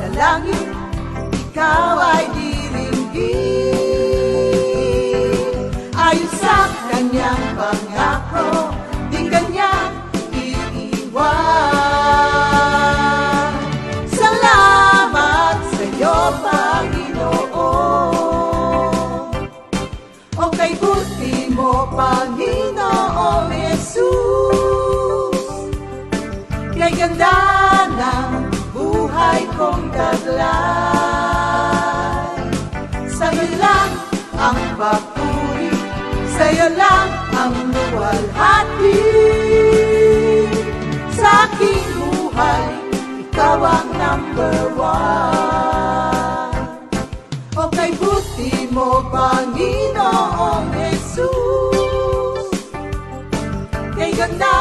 panalangin, ikaw ay diringgin. Ayon sa kanyang pangako, di kanya iiwan. Salamat sa iyo, Panginoon. O kay buti mo, Panginoong Jesus, kay ganda ng buhay kong taglay. Sa'yo lang ang papuri, sa'yo lang ang luwalhati. Sa aking buhay, ikaw ang number one. O kay buti mo, Panginoong Jesus, kay ganda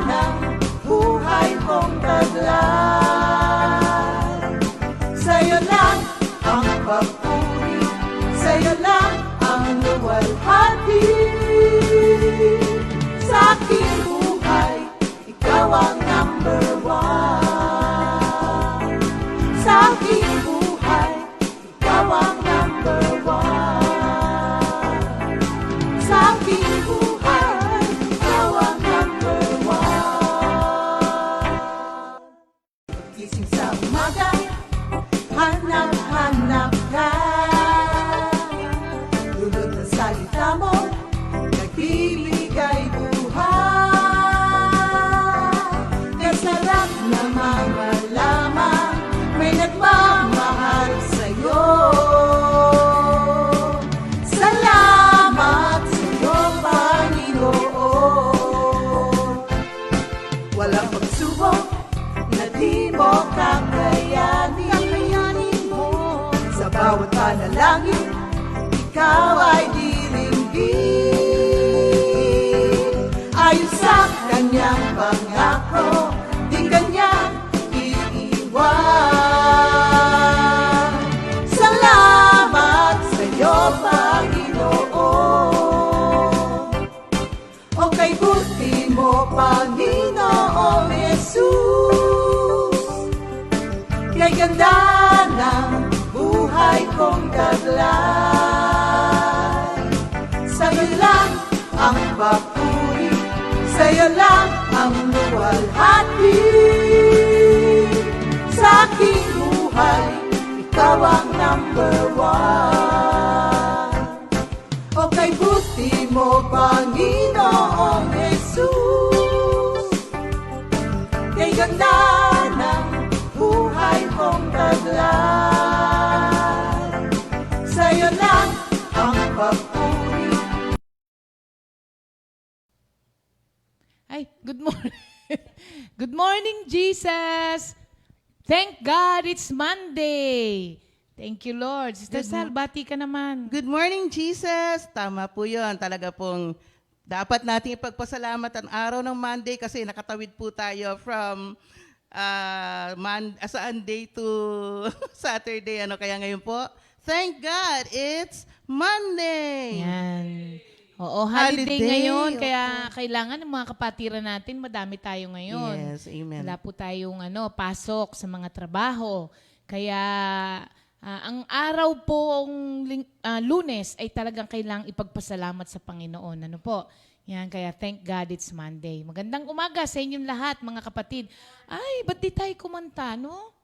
ng buhay kong taglay. Sa'yo lang ang papuri, sa'yo lang ang luwalhati. Sa aking buhay, ikaw ang number one. Sa aking buhay, ikaw ang number one. Sa aking buhay, ikaw ang number one. Gising sa umaga, hanap-hanap ka. Dulot ng salita mo, nagbibigay buhay. Kaya sarap namang malaman, may nagmamahal sa'yo. Salamat sa'yo, Panginoon. Walang pagsubok na di mo kakayanin mo. Sa bawat panalangin, ikaw ay diringgin. Ayon sa kanyang pangako, di kanya iiwan. Salamat sa iyo, Panginoon. O kay buti mo, Panginoong Jesus, kay ganda ng buhay kong taglay. Sa'yo lang ang papuri, sa'yo lang ang luwalhati. Sa aking buhay, ikaw ang number one. O kay buti mo, Panginoong Jesus, kay ganda ng buhay kong taglay. Sa'yo lang ang papuri. Ay, good morning. Good morning, Jesus. Thank God it's Monday. Thank you, Lord. Sister Sal, bati ka naman. Good morning, Jesus! Tama po yun. Talaga pong dapat nating ipagpasalamat ang araw ng Monday kasi nakatawid po tayo from Sunday to Saturday. Kaya ngayon po, thank God, it's Monday! Yan. Oo, holiday ngayon. Opo. Kaya kailangan ng mga kapatiran natin, madami tayo ngayon. Yes, amen. Wala po tayong pasok sa mga trabaho. Kaya ang araw pong Lunes ay talagang kailangang ipagpasalamat sa Panginoon. Ano po? Yan, kaya thank God it's Monday. Magandang umaga sa inyong lahat, mga kapatid. Ay, ba't di tayo kumanta, no?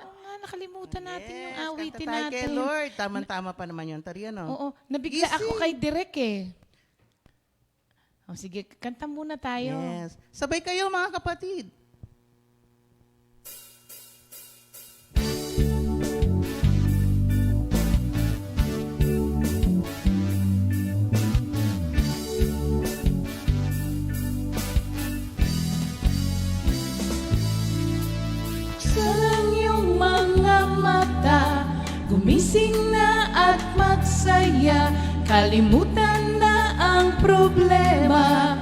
Oo nga, nakalimutan natin yung awitin kanta tayo natin. kay Lord. Tama-tama pa naman yun. Tariyan, no? Oo, nabigla Easy. ako kay Direk eh. O sige, kanta muna tayo. Yes. Sabay kayo, mga kapatid. Salang yung mga mata, gumising na at magsaya, kalimutan na ang problema,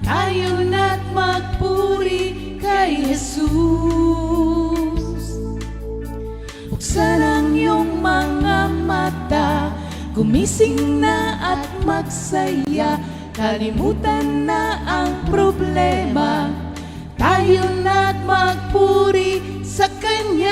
tayo na't magpuri kay Jesus. Buksan ang iyong mga mata, gumising na at magsaya, kalimutan na ang problema, tayo na't magpuri sa Kanya.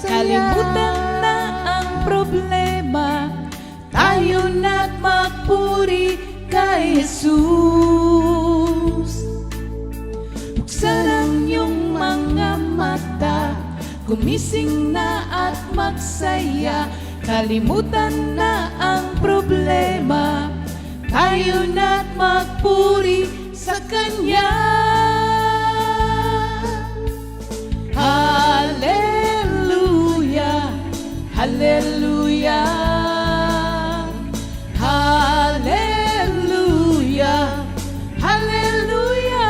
Kalimutan na ang problema, tayo na't magpuri kay Jesus. Buksan ang iyong mga mata, gumising na at magsaya. Kalimutan na ang problema, tayo na't magpuri sa Kanya. Hallelujah, Hallelujah, Hallelujah, Hallelujah,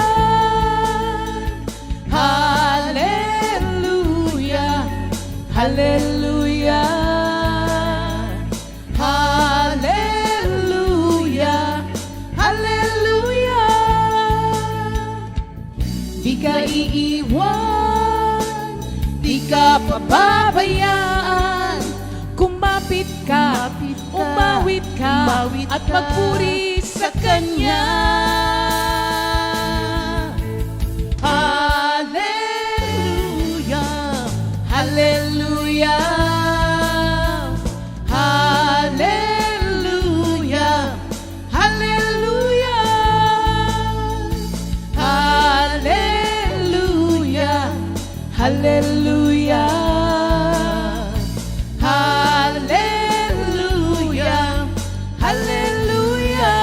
Hallelujah, Hallelujah, Hallelujah, Hallelujah. Di ka iiwan, di ka pababayaan. Kumapit ka, umawit ka, at magpuri sa Kanya. Hallelujah, Hallelujah, Hallelujah, Hallelujah, Hallelujah, Hallelujah, Hallelujah, Hallelujah.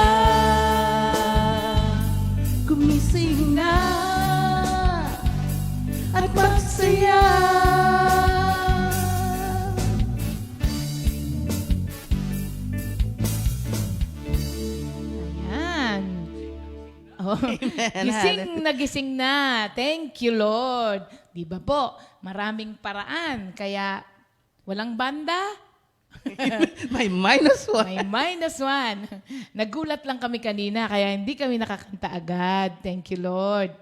Gumising na at magsaya. Ayan. Oh, gising na. Thank you, Lord. Di ba po? Maraming paraan. Kaya walang banda. May minus one. May -1. Nagulat lang kami kanina, kaya hindi kami nakakanta agad. Thank you, Lord.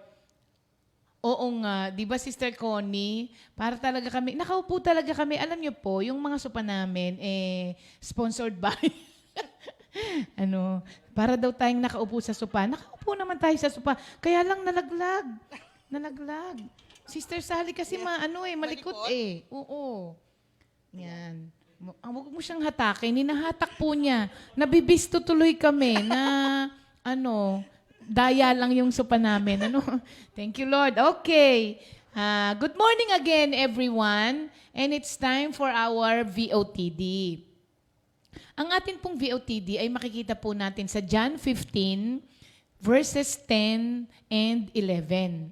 Oo nga, di ba Sister Connie? Para talaga kami, nakaupo talaga kami. Alam niyo po, yung mga sopa namin, sponsored by, para daw tayong nakaupo sa sopa. Nakaupo naman tayo sa sopa. Kaya lang nalaglag. Nalaglag. Sister Sally kasi malikot eh. Oo. Yan. Huwag mo siyang hatakin. Hinahatak po niya. Nabibisto tuloy kami na, daya lang yung sopa namin. Thank you, Lord. Okay. Good morning again, everyone. And it's time for our VOTD. Ang atin pong VOTD ay makikita po natin sa John 15, verses 10 and 11.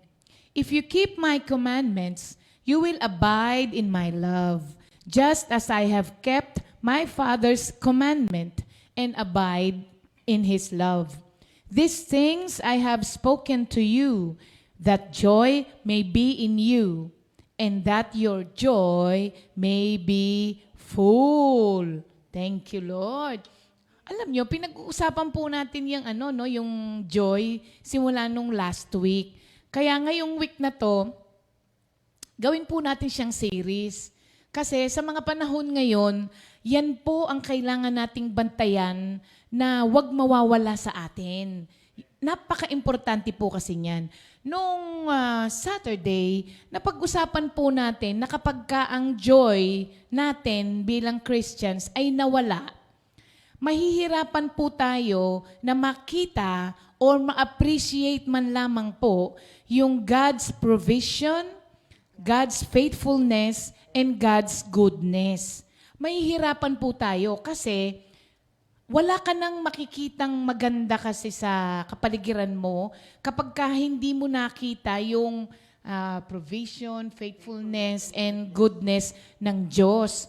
If you keep my commandments, you will abide in my love, just as I have kept my Father's commandment and abide in His love. These things I have spoken to you, that joy may be in you, and that your joy may be full. Thank you, Lord. Alam nyo, pinag-uusapan po natin yung joy simula nung last week. Kaya ngayong week na to, gawin po natin siyang series. Kasi sa mga panahon ngayon, yan po ang kailangan nating bantayan na wag mawawala sa atin. Napaka-importante po kasi niyan. Nung Saturday, napag-usapan po natin na kapag ka ang joy natin bilang Christians ay nawala, mahihirapan po tayo na makita or ma-appreciate man lamang po yung God's provision, God's faithfulness, and God's goodness. Mahihirapan po tayo kasi wala ka nang makikitang maganda kasi sa kapaligiran mo kapag ka hindi mo nakita yung provision, faithfulness, and goodness ng Diyos.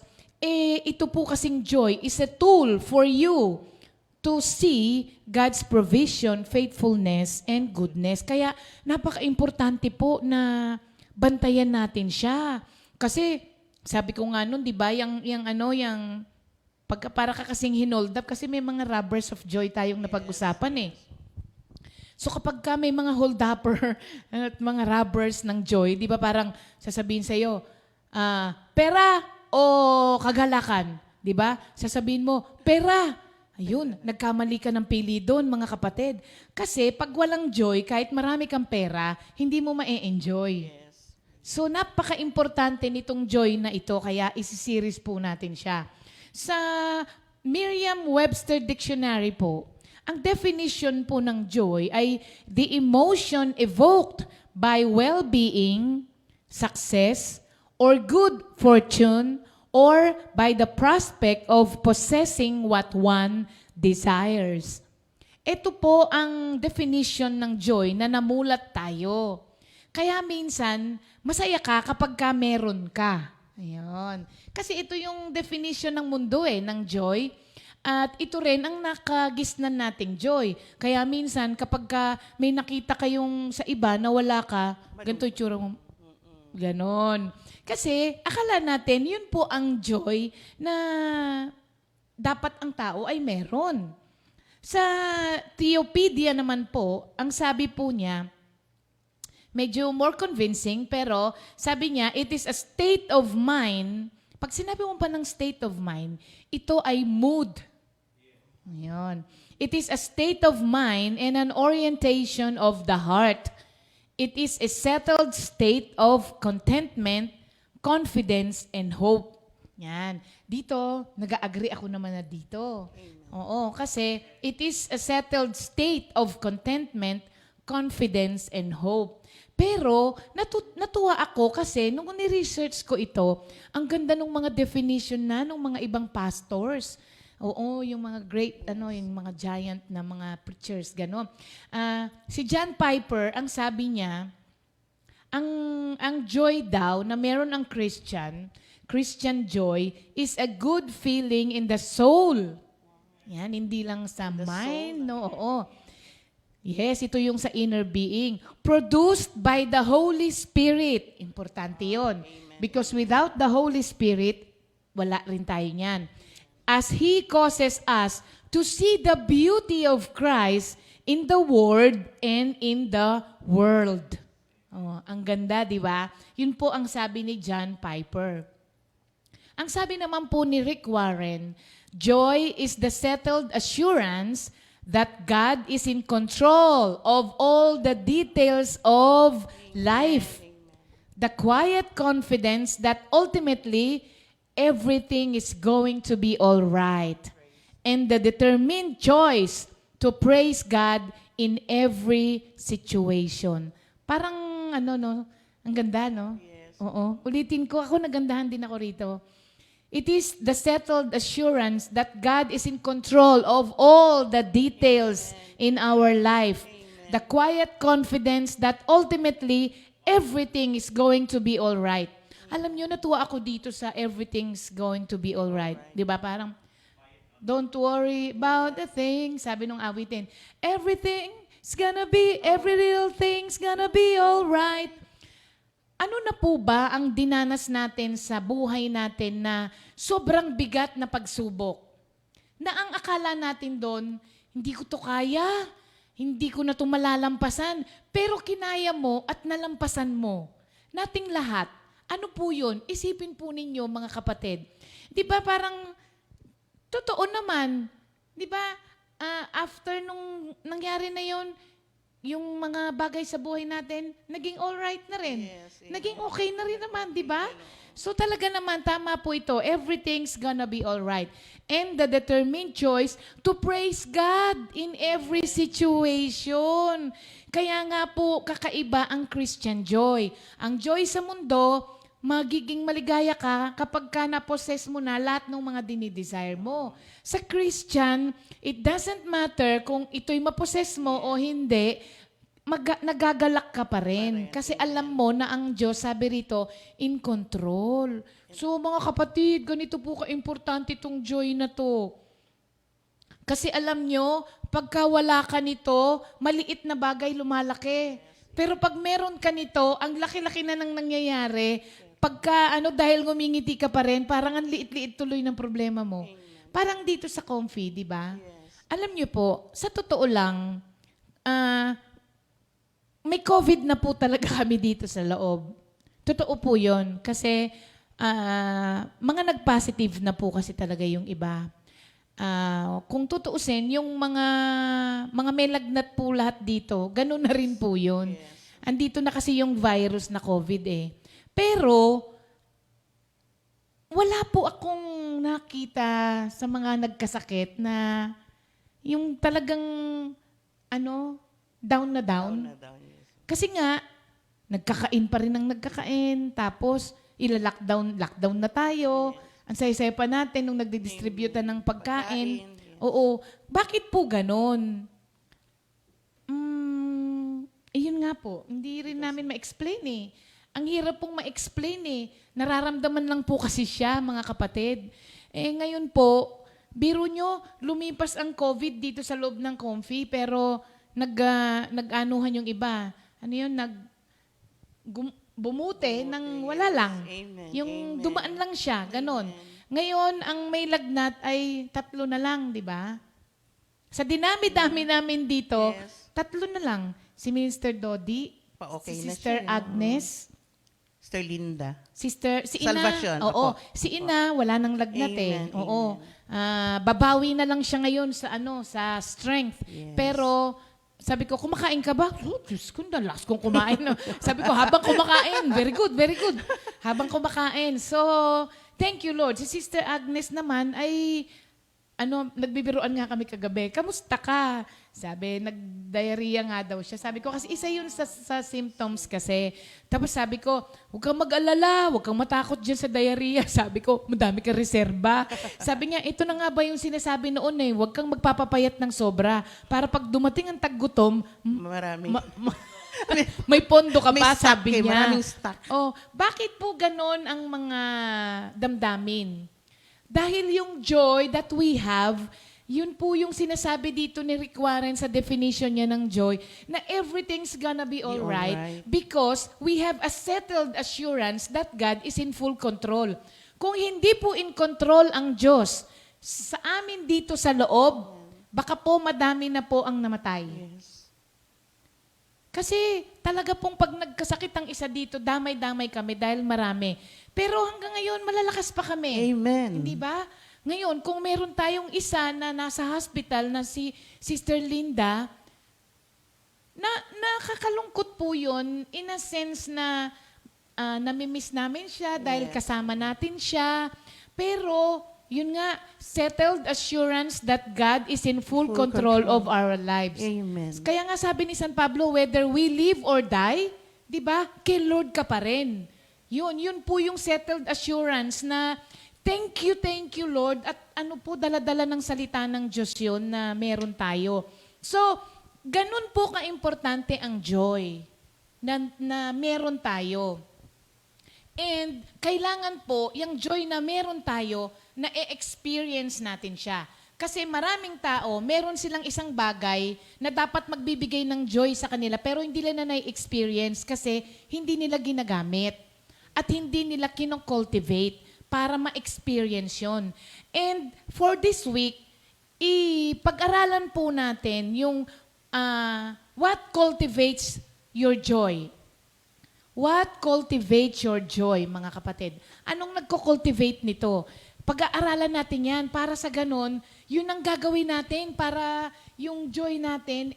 Ito po kasing joy is a tool for you to see God's provision, faithfulness, and goodness. Kaya napaka-importante po na bantayan natin siya. Kasi sabi ko nga nun, di ba, yung para ka kasing hinold up, kasi may mga rubbers of joy tayong napag-usapan eh. So kapag ka may mga hold-upper at mga rubbers ng joy, di ba parang sasabihin sa'yo, pera o kagalakan? Di ba? Sasabihin mo, pera. Ayun, nagkamali ka ng pili doon, mga kapatid. Kasi pag walang joy, kahit marami kang pera, hindi mo ma-enjoy. So, napaka-importante nitong joy na ito, kaya isi-series po natin siya. Sa Merriam-Webster Dictionary po, ang definition po ng joy ay the emotion evoked by well-being, success, or good fortune, or by the prospect of possessing what one desires. Ito po ang definition ng joy na namulat tayo. Kaya minsan, masaya ka kapag ka meron ka. Ayun. Kasi ito yung definition ng mundo ng joy. At ito rin ang nakagisnan nating joy. Kaya minsan, kapag ka may nakita kayong sa iba na wala ka, ganito yung tsura mo. Ganon. Kasi akala natin, yun po ang joy na dapat ang tao ay meron. Sa Theopedia naman po, ang sabi po niya, medyo more convincing, pero sabi niya, it is a state of mind. Pag sinabi mo pa ng state of mind, ito ay mood. Ayan. It is a state of mind and an orientation of the heart. It is a settled state of contentment, confidence, and hope. Yan. Dito, nag-agree ako naman na dito. Oo, kasi it is a settled state of contentment, confidence, and hope. Pero, natuwa ako kasi nung ni-research ko ito, ang ganda ng mga definition na ng mga ibang pastors. Oo, yung mga great, yung mga giant na mga preachers, gano'n. Si John Piper, ang sabi niya, ang joy daw na meron ang Christian joy is a good feeling in the soul. Yan, hindi lang sa mind, no? Oo. Yes, ito yung sa inner being. Produced by the Holy Spirit. Importante yun. Because without the Holy Spirit, wala rin tayo niyan. As He causes us to see the beauty of Christ in the Word and in the world. Oh, ang ganda, di ba? Yun po ang sabi ni John Piper. Ang sabi naman po ni Rick Warren, joy is the settled assurance that God is in control of all the details of life. The quiet confidence that ultimately everything is going to be all right. And the determined choice to praise God in every situation. Parang ang ganda, no? Yes. Oo. Ulitin ko, ako nagandahan din ako rito. It is the settled assurance that God is in control of all the details in our life. The quiet confidence that ultimately everything is going to be all right. Alam nyo, natuwa ako dito sa everything's going to be all right. Di ba? Parang, don't worry about the thing. Sabi nung awitin, everything's gonna be, every little thing's gonna be all right. Ano na po ba ang dinanas natin sa buhay natin na sobrang bigat na pagsubok? Na ang akala natin doon, hindi ko to kaya, hindi ko na to malalampasan, pero kinaya mo at nalampasan mo. Nating lahat. Ano po yun? Isipin po ninyo, mga kapatid. Di ba parang, totoo naman, di ba, after nung nangyari na yun, yung mga bagay sa buhay natin, naging alright na rin. Yes, Naging okay na rin naman, di ba? So talaga naman, tama po ito. Everything's gonna be alright. And the determined choice to praise God in every situation. Kaya nga po, kakaiba ang Christian joy. Ang joy sa mundo, magiging maligaya ka kapag ka na-possess mo na lahat ng mga dinidesire mo. Sa Christian, it doesn't matter kung ito'y ma-possess mo o hindi, nagagalak ka pa rin. Kasi alam mo na ang Diyos, sabi rito, in control. So mga kapatid, ganito po ka-importante itong joy na to. Kasi alam nyo, pagka wala ka nito, maliit na bagay lumalaki. Pero pag meron ka nito, ang laki-laki na nang nangyayari, pagka dahil ngumingiti ka pa rin, parang ang liit-liit tuloy ng problema mo. Parang dito sa Comfy, di ba? Alam niyo po, sa totoo lang, may COVID na po talaga kami dito sa loob. Totoo po yun. Kasi mga nag-positive na po kasi talaga yung iba. Kung tutuusin, yung mga may lagnat po lahat dito, ganun na rin po yun. Andito na kasi yung virus na COVID . Pero, wala po akong nakita sa mga nagkasakit na yung talagang, down na down. Kasi nga, nagkakain pa rin ang nagkakain, tapos lockdown na tayo. Ang saya-saya pa natin nung nagdidistributan ng pagkain. Oo. Bakit po ganon? Yun nga po, hindi rin namin ma-explain eh. Ang hirap pong ma-explain eh. Nararamdaman lang po kasi siya, mga kapatid. Ngayon po, biro nyo, lumipas ang COVID dito sa loob ng Comfy, pero nag-anuhan yung iba. Ano yun? Bumute ng wala lang. Amen. Yung Amen. dumaan lang siya, ganon. Ngayon, ang may lagnat ay 3 na lang, di ba? Sa dinami-dami namin dito, Yes. 3 na lang. Si Minister Dodi, Pa-okay si na Sister siya. Agnes, Sister Linda. si Ina. Salvation, Oo, opo. si Ina, wala nang lagnat Amen, Oo. Babawi na lang siya ngayon sa strength. Yes. Pero, sabi ko, kumakain ka ba? Oh, Diyos ko, dalas kong kumain. No? Sabi ko, habang kumakain. Very good, very good. Habang kumakain. So, thank you, Lord. Si Sister Agnes naman ay, nagbibiruan nga kami kagabi. Kamusta ka? Sabi, nag-diarrhea nga daw siya. Sabi ko, kasi isa yun sa symptoms kasi. Tapos sabi ko, huwag kang mag-alala, huwag kang matakot dyan sa diarrhea. Sabi ko, madami kang reserba. Sabi niya, ito na nga ba yung sinasabi noon eh, huwag kang magpapapayat ng sobra. Para pag dumating ang taggutom, Marami. may pondo ka May pa, stock sabi eh, niya. maraming stock. Oh, bakit po ganon ang mga damdamin? Dahil yung joy that we have, yun po yung sinasabi dito ni Rick Warren sa definition niya ng joy, na everything's gonna be alright alright. because we have a settled assurance that God is in full control. Kung hindi po in control ang Diyos, sa amin dito sa loob, baka po madami na po ang namatay. Yes. Kasi talaga pong pag nagkasakit ang isa dito, damay-damay kami dahil marami. Pero hanggang ngayon, malalakas pa kami. Amen. Hindi ba? Ngayon, kung meron tayong isa na nasa hospital na si Sister Linda, nakakalungkot po yun in a sense na namimiss namin siya dahil kasama natin siya. Pero, yun nga, settled assurance that God is in full control of our lives. Amen. Kaya nga sabi ni San Pablo, whether we live or die, di ba, kay Lord ka pa rin. Yun po yung settled assurance na thank you Lord, at dala-dala ng salita ng Diyos yun na meron tayo. So, ganun po ka-importante ang joy na meron tayo. And kailangan po, yung joy na meron tayo, na e-experience natin siya. Kasi maraming tao, meron silang isang bagay na dapat magbibigay ng joy sa kanila pero hindi nila na na-experience kasi hindi nila ginagamit at hindi nila kinocultivate para ma-experience yun. And for this week, ipag-aralan po natin yung what cultivates your joy. What cultivates your joy, mga kapatid? Anong nagko-cultivate nito? Pag-aaralan natin yan para sa ganon, yun ang gagawin natin para yung joy natin,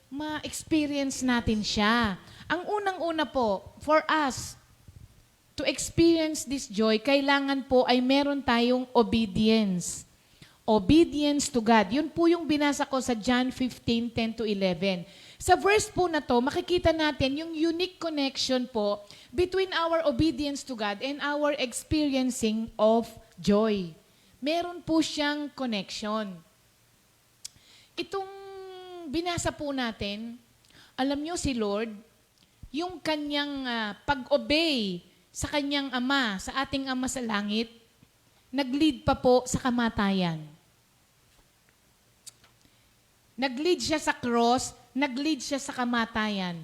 ma-experience natin siya. Ang unang-una po, for us, to experience this joy, kailangan po ay meron tayong obedience. Obedience to God. Yun po yung binasa ko sa John 15:10-11. Sa verse po na to, makikita natin yung unique connection po between our obedience to God and our experiencing of joy. Meron po siyang connection. Itong binasa po natin, alam nyo si Lord, yung kanyang pag-obey sa kanyang Ama, sa ating Ama sa langit, nag-lead pa po sa kamatayan. Nag-lead siya sa cross, nag-lead siya sa kamatayan.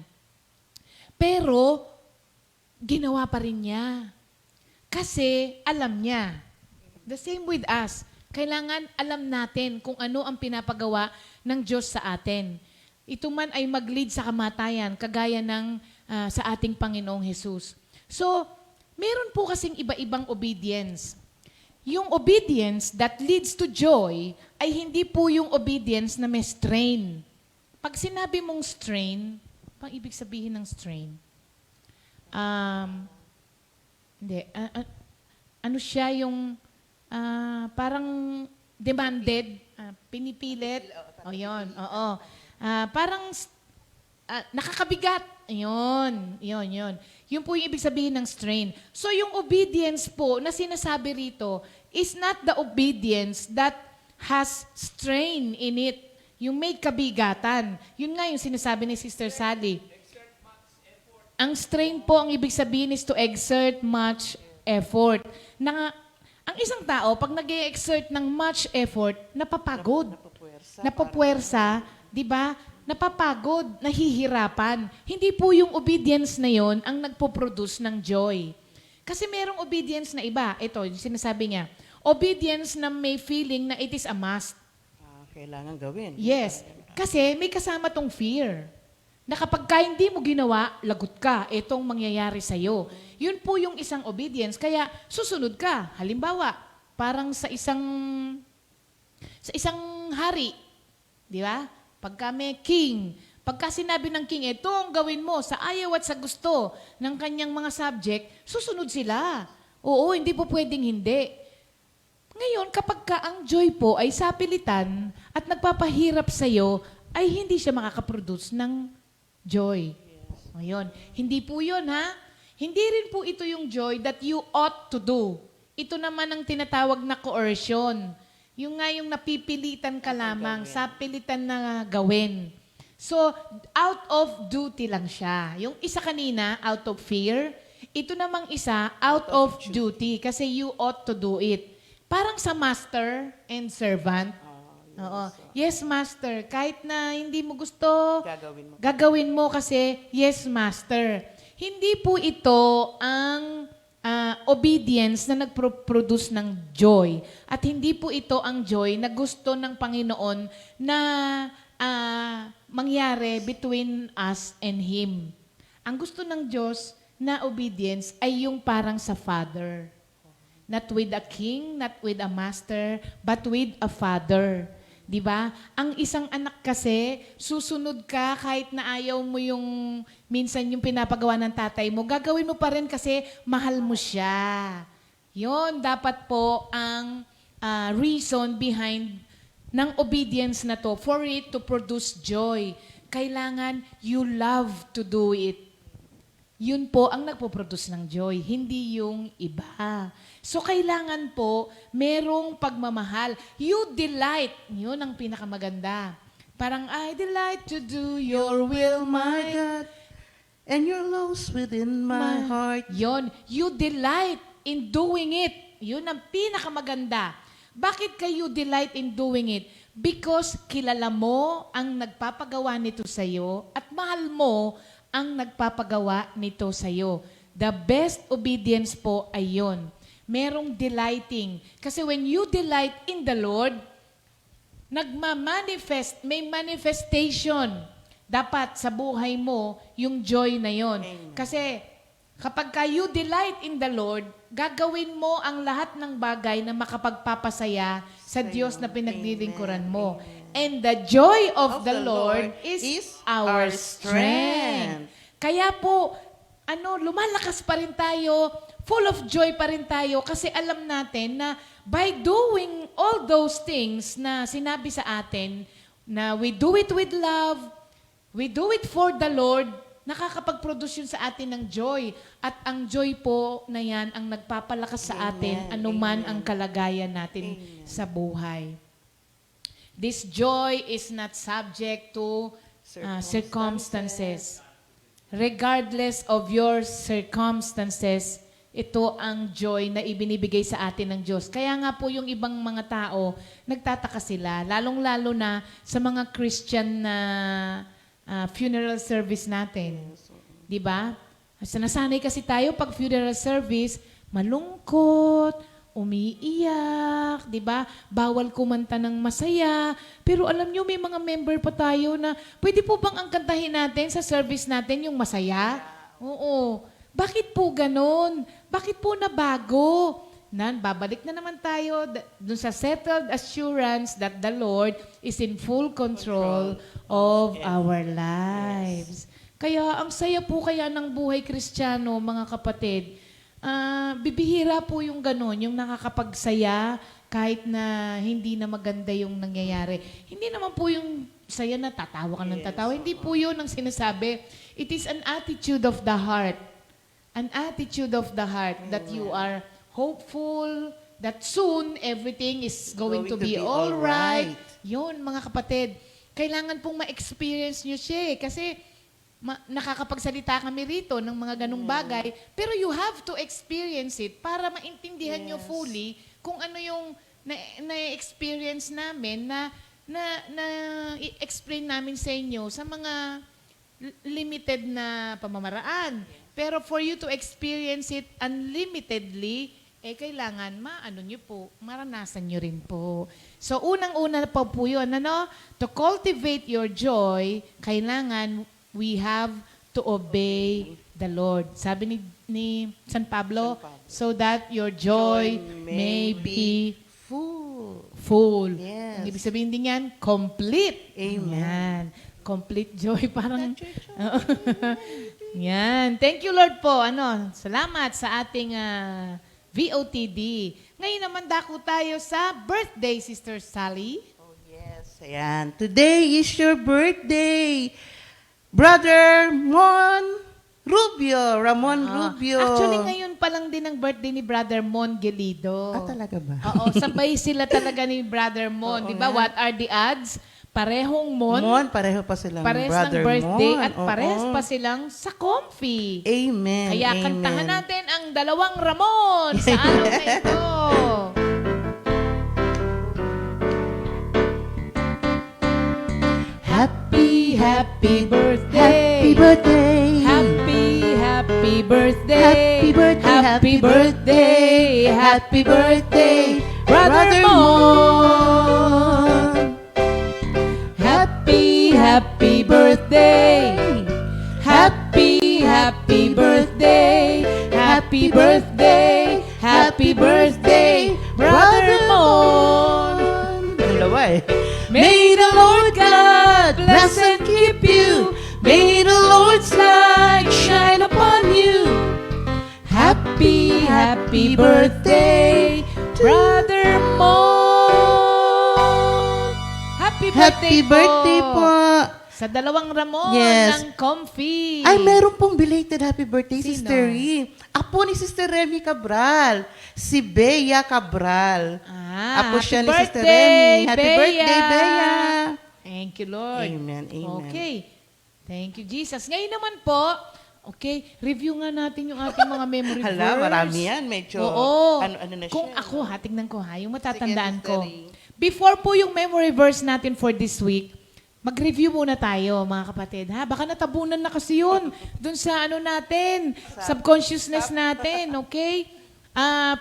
Pero, ginawa pa rin niya. Kasi alam niya. The same with us. Kailangan alam natin kung ano ang pinapagawa ng Diyos sa atin. Ito man ay mag-lead sa kamatayan, kagaya ng sa ating Panginoong Jesus. So, meron po kasing iba-ibang obedience. Yung obedience that leads to joy ay hindi po yung obedience na may strain. Pag sinabi mong strain, pang ibig sabihin ng strain? Hindi. Ano siya yung parang demanded, pinipilit. O yun, oo. Parang nakakabigat. Yun. Yun po yung ibig sabihin ng strain. So yung obedience po na sinasabi rito is not the obedience that has strain in it. Yung may kabigatan. Yun nga yung sinasabi ni Sister Sally. Ang strain po, ang ibig sabihin is to exert much effort. Ang isang tao, pag nag-exert ng much effort, napapagod. Napapuwersa, di ba? Napapagod, nahihirapan. Hindi po yung obedience na yon ang nagpo-produce ng joy. Kasi merong obedience na iba. Ito, yung sinasabi niya. Obedience na may feeling na it is a must. Kailangan gawin. Yes. Kasi may kasama tong fear. Na kapag hindi mo ginawa, lagot ka. Itong mangyayari sa'yo. Yun po yung isang obedience. Kaya susunod ka. Halimbawa, parang sa isang hari. Di ba? Pagka may king, pagka sinabi ng king, ito ang gawin mo sa ayaw at sa gusto ng kanyang mga subject, susunod sila. Oo, hindi po pwedeng hindi. Ngayon, kapag ka ang joy po ay sapilitan at nagpapahirap sa'yo, ay hindi siya makakaproduce ng joy. Ngayon, hindi po yun, ha? Hindi rin po ito yung joy that you ought to do. Ito naman ang tinatawag na coercion. Yung nga yung napipilitan ka lamang, sapilitan na gawin. So, out of duty lang siya. Yung isa kanina, out of fear. Ito namang isa, out of duty. Kasi you ought to do it. Parang sa master and servant. Oo. Yes, master. Kahit na hindi mo gusto, gagawin mo kasi, yes, master. Hindi po ito ang obedience na nagproduce ng joy. At hindi po ito ang joy na gusto ng Panginoon na mangyari between us and Him. Ang gusto ng Diyos na obedience ay yung parang sa Father. Not with a king, not with a master, but with a father. Di ba? Ang isang anak kasi, susunod ka kahit na ayaw mo yung minsan yung pinapagawa ng tatay mo, gagawin mo pa rin kasi mahal mo siya. Yon dapat po ang reason behind ng obedience na to for it to produce joy. Kailangan you love to do it. Yun po ang nagpo-produce ng joy, hindi yung iba. So, kailangan po, merong pagmamahal. You delight. Yun ang pinakamaganda. Parang, I delight to do your will, my God. And your laws within my heart. Yun. You delight in doing it. Yun ang pinakamaganda. Bakit kayo delight in doing it? Because kilala mo ang nagpapagawa nito sa'yo at mahal mo ang nagpapagawa nito sa'yo. The best obedience po ay yun. Merong delighting. Kasi when you delight in the Lord, nagmamanifest, may manifestation. Dapat sa buhay mo, yung joy na yon. Kasi kapag you delight in the Lord, gagawin mo ang lahat ng bagay na makapagpapasaya sa Diyos na pinaglilingkuran mo. And the joy of the Lord is our strength. Kaya po, lumalakas pa rin tayo, full of joy pa rin tayo kasi alam natin na by doing all those things na sinabi sa atin, na we do it with love, we do it for the Lord, nakakapag-produce yun sa atin ng joy. At ang joy po na yan ang nagpapalakas sa atin anuman ang kalagayan natin sa buhay. This joy is not subject to circumstances. Regardless of your circumstances, ito ang joy na ibinibigay sa atin ng Diyos. Kaya nga po yung ibang mga tao, nagtataka sila, lalong-lalo na sa mga Christian na funeral service natin. Di ba? Nasanay kasi tayo pag funeral service, malungkot, umiiyak, di ba? Bawal kumanta ng masaya. Pero alam nyo, may mga member pa tayo na, pwede po bang ang kantahin natin sa service natin yung masaya? Oo. Bakit po ganon? Bakit po nabago? Babalik na naman tayo dun sa settled assurance that the Lord is in full control of our lives. Kaya ang saya po kaya ng buhay Kristiyano, mga kapatid. bibihira po yung gano'n, yung nakakapagsaya kahit na hindi na maganda yung nangyayari. Hindi naman po yung saya na tatawa ka ng tatawa. Hindi po yun ang sinasabi. It is an attitude of the heart. An attitude of the heart that you are hopeful, that soon everything is going to be all right. Yun, mga kapatid. Kailangan pong ma-experience nyo siya eh. Kasi nakakapagsalita kami rito ng mga ganong bagay, pero you have to experience it para maintindihan nyo fully kung ano yung na-experience namin na i-explain namin sa inyo sa mga limited na pamamaraan. Pero for you to experience it unlimitedly, kailangan nyo po, maranasan nyo rin po. So, unang-una po yun, to cultivate your joy, kailangan we have to obey the Lord. Sabi ni San Pablo, so that your joy may be full. Yes. Ang ibig sabihin din yan, complete. Amen. Yan. Complete joy. Parang, yan. Thank you, Lord po. Salamat sa ating VOTD. Ngayon naman dako tayo sa birthday, Sister Sally. Oh, yes. Ayan. Today is your birthday. Brother Ramon Rubio. Actually, ngayon pa lang din ang birthday ni Brother Mon Gelido. Talaga ba? Oo, sabay sila talaga ni Brother Mon. Di ba? nga. What are the odds? Parehong Mon. Pareho pa silang Parehas Brother ng birthday Mon. at parehas pa silang sa comfy. Amen. Kaya Amen. kantahan natin ang dalawang Ramon sa araw na ito. Happy, happy birthday. Happy birthday. Happy birthday. Happy birthday. Happy birthday. Happy birthday. Brother Mon. Happy birthday. Happy birthday. Happy birthday. Happy birthday. Brother Mon. Dalawa eh. May the Lord God bless and keep you. May the Lord's light shine upon you. Happy birthday, Brother Mon. Happy birthday po. Sa dalawang Ramon Yes. ng comfy. Ay, meron pong belated happy birthday, Sino? Sister Ree. Apo ni Sister Remy Cabral. Si Bea Cabral. Apo siya ni Sister Remy. Happy birthday, Bea. Thank you, Lord. Amen, amen. Okay. Thank you, Jesus. Ngayon naman po, okay, review nga natin yung ating mga memory verse. Hala, marami yan. Medyo, Oo. ano na Kung siya. ako, tingnan ko yung matatandaan Sige, ko. Sister Ree. Before po yung memory verse natin for this week, mag-review muna tayo, mga kapatid. Baka natabunan na kasi yun dun sa natin, subconsciousness natin, okay?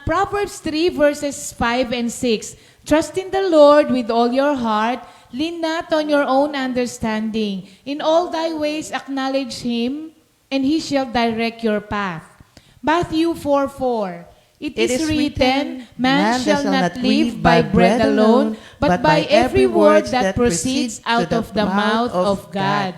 Proverbs 3 verses 5 and 6. Trust in the Lord with all your heart. Lean not on your own understanding. In all thy ways acknowledge Him, and He shall direct your path. Matthew 4:4. It is written, man shall not live by bread alone, but by every word that proceeds out of the mouth of God.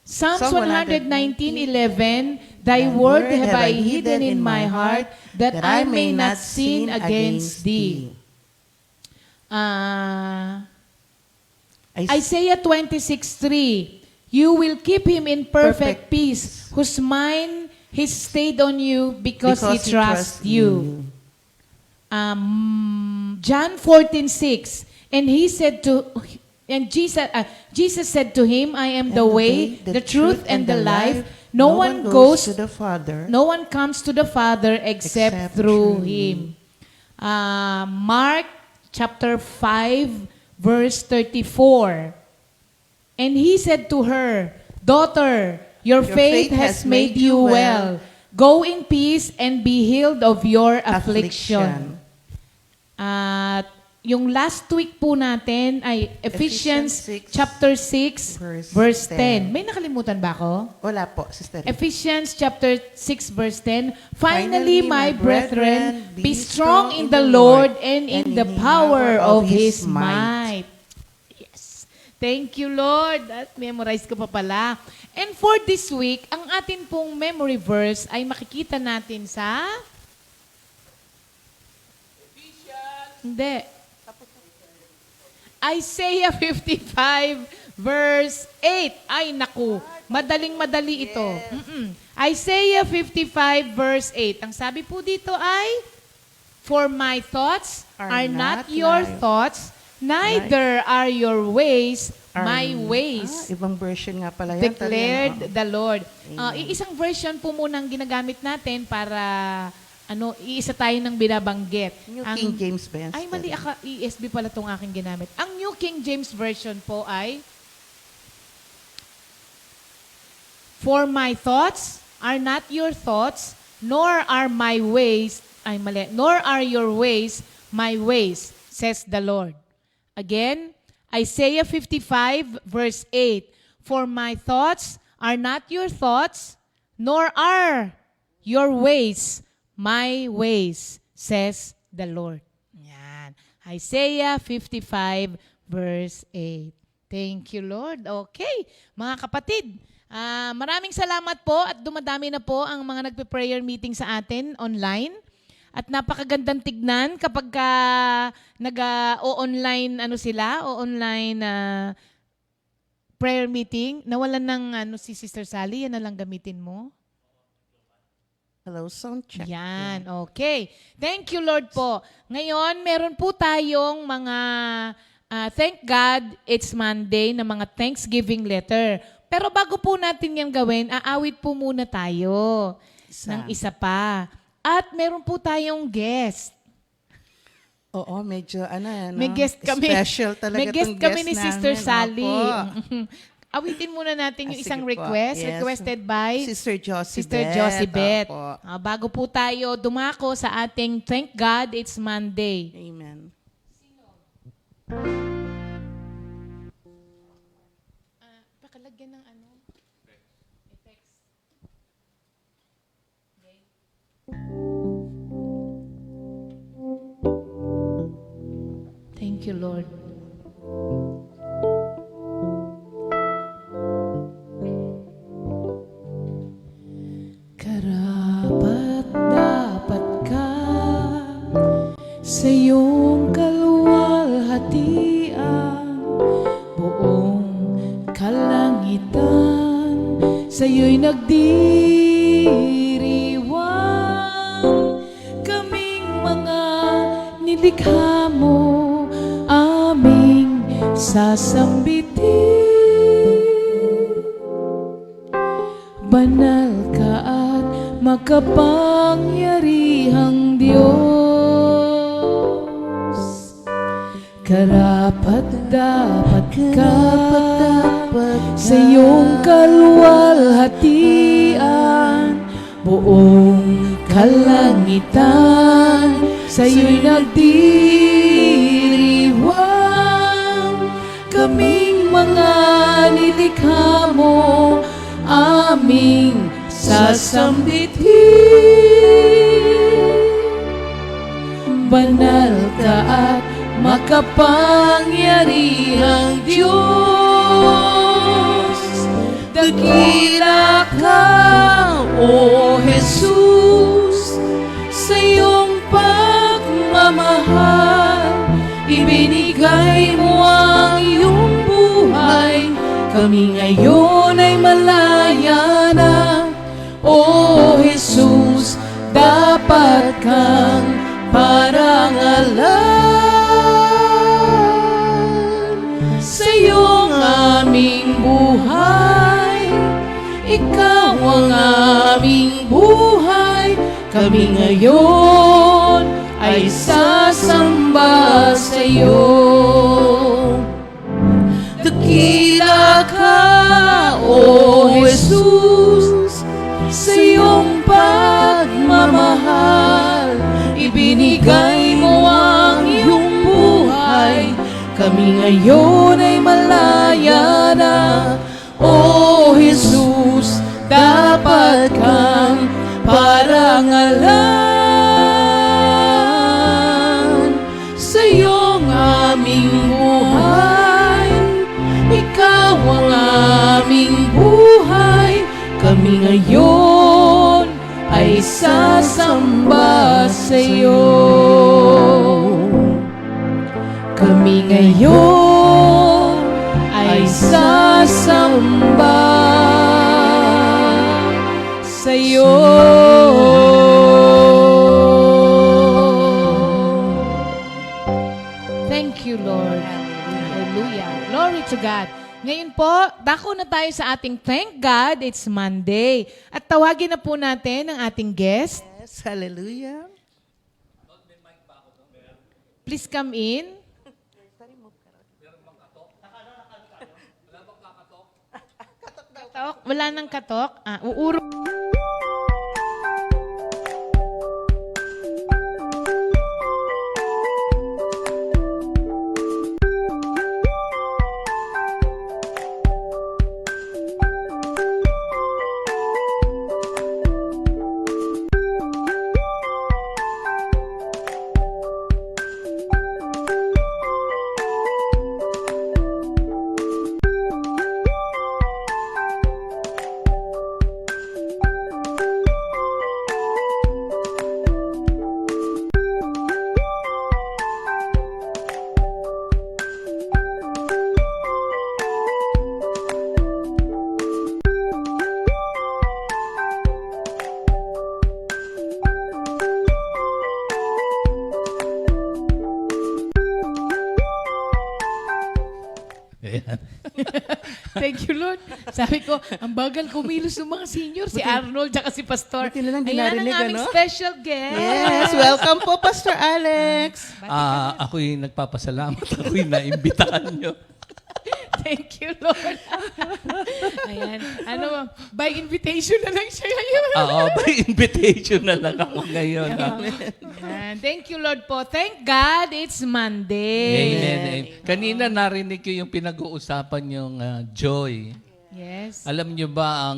Psalms 119:11, Thy word have I hidden in my heart, that I may not sin against Thee. Isaiah 26:3, You will keep him in perfect peace, whose mind he stayed on you because he trusts you. John 14:6, and Jesus said to him, I am the way, the truth, and the life. No one goes to the Father. No one comes to the Father except through Him. Mark chapter 5, verse 34. And He said to her, Daughter, your faith has made you well. Go in peace and be healed of your affliction. At yung last week po natin ay Ephesians 6, chapter 6, verse 10. 10. May nakalimutan ba ako? Wala po, Sister. Ephesians chapter 6 verse 10, Finally, my brethren, be strong in the Lord and in the power of His might. Yes. Thank you, Lord. At memorize ko pa pala. And for this week, ang atin pong memory verse ay makikita natin sa... Hindi. Isaiah 55 verse 8. Ay, naku. Madaling-madali ito. Isaiah 55 verse 8. Ang sabi po dito ay, For my thoughts are not your thoughts, neither are your ways my ways. Ibang version nga pala yan. Declared the Lord. Iisang version po muna ang ginagamit natin para iisa tayo ng binabanggit. New King James ba yan? Ay, mali. ESV pala itong aking ginamit. Ang New King James Version po ay, For my thoughts are not your thoughts, nor are my ways, ay mali, nor are your ways my ways, says the Lord. Again, Isaiah 55 verse 8, For my thoughts are not your thoughts, nor are your ways my ways, says the Lord. Yan. Isaiah 55 verse 8. Thank you, Lord. Okay. Mga kapatid, maraming salamat po at dumadami na po ang mga nagpe-prayer meeting sa atin online. At napakagandang tignan kapag nag-o-online online prayer meeting. Nawalan ng si Sister Sally, yan na lang gamitin mo. Hello, sound check. Yan, okay. Thank you, Lord po. Ngayon, meron po tayong mga, thank God, it's Monday, na mga Thanksgiving letter. Pero bago po natin yan gawin, aawit po muna tayo ng isa pa. At meron po tayong guest. Oo, medyo May guest kami. Special talaga May guest tong kami guest ni Sister namin. Sally. Opo. Awitin muna natin yung Sige isang po. request. Yes. Requested by Sister Josie Sister Josie Beth. Opo. Bago po tayo dumako sa ating Thank God It's Monday. Amen. Pakalagyan ng effects. Okay. Thank you, Lord. Karapat dapat ka sa iyong kaluwalhatian, buong kalangitan sa'yo'y nagdiriwang. Kaming mga nilikha mo, aming sasambitin. Banal ka at makapangyarihang Diyos. Karapat dapat ka sa iyong kaluwalhatian, buong kalangitan sa'yo'y nagdiriwang. Kaming mga nilikha mo, aming sasambitin. Banal ka at makapangyarihang Diyos. Dakila ka, O Jesus, sa iyong pagmamahal. Ibinigay mo ang iyong buhay, kami ngayon ay malaya na. O Jesus, dapat kang parangalan. Sa iyong aming buhay, ikaw ang aming buhay. Kami ngayon ay sasamba sa iyo. Dakila ka, O Jesus, sa iyong pagmamahal. Ibinigay mo ang iyong buhay, kami ngayon ay malaya na. O Jesus, dapat kang parangalan. Sa iyong aming buhay, ngayon ay sasamba sa'yo. Kami ngayon ay sasamba sa'yo. Thank you, Lord. Hallelujah. Glory to God. Ngayon po, dako na tayo sa ating Thank God, It's Monday. At tawagin na po natin ang ating guest. Yes, hallelujah. Please come in. Katok? Wala nang katok? Uuro. Ayan. Thank you, Lord. Sabi ko, ang bagal kumilos ng mga senior, si Arnold at si Pastor. buti na lang di Ayan narinig, ang aming ano? special guest. Yes, welcome po, Pastor Alex. Ako'y nagpapasalamat. Ako'y naimbitahan nyo. Thank you, Lord. Ayan. Ano, by invitation na lang siya ngayon. Oo, by invitation na lang ako ngayon. Ayan. Thank you, Lord po. Thank God, it's Monday. Amen. Amen. Kanina narinig ko yung pinag-uusapan yung joy. Yes. Alam nyo ba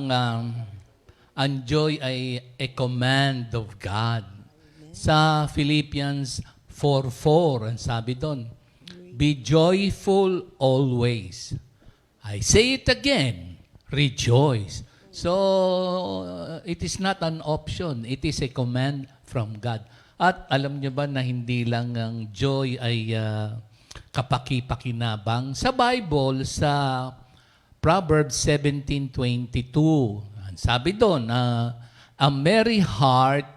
ang joy ay a command of God. Sa Philippians 4:4, ang sabi doon, be joyful always. I say it again, rejoice. So, it is not an option. It is a command from God. At alam nyo ba na hindi lang ang joy ay kapaki-pakinabang? Sa Bible, sa Proverbs 17:22, sabi doon, a merry heart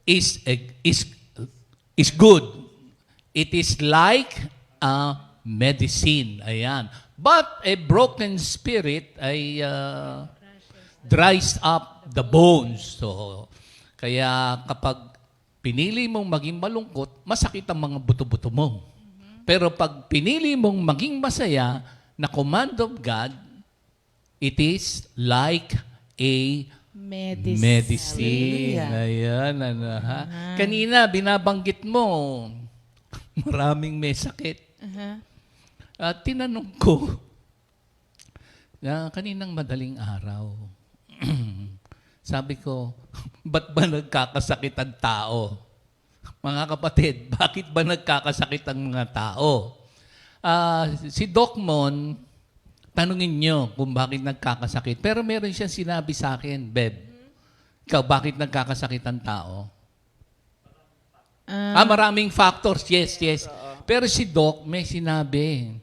is good. It is like a medicine. Ayan. But a broken spirit ay dries up the bones. So, kaya kapag pinili mong maging malungkot, masakit ang mga buto-buto mo. Pero pag pinili mong maging masaya, na command of God, it is like a medicine. Ayan, ano, ha? Kanina, binabanggit mo, maraming may sakit. At tinanong ko, kaninang madaling araw, sabi ko, ba't ba nagkakasakit ang tao? Mga kapatid, bakit ba nagkakasakit ang mga tao? Si Doc Mon, tanungin nyo kung bakit nagkakasakit. Pero meron siyang sinabi sa akin, Beb, ikaw, bakit nagkakasakit ang tao? Maraming factors, yes. Pero si Doc may sinabi,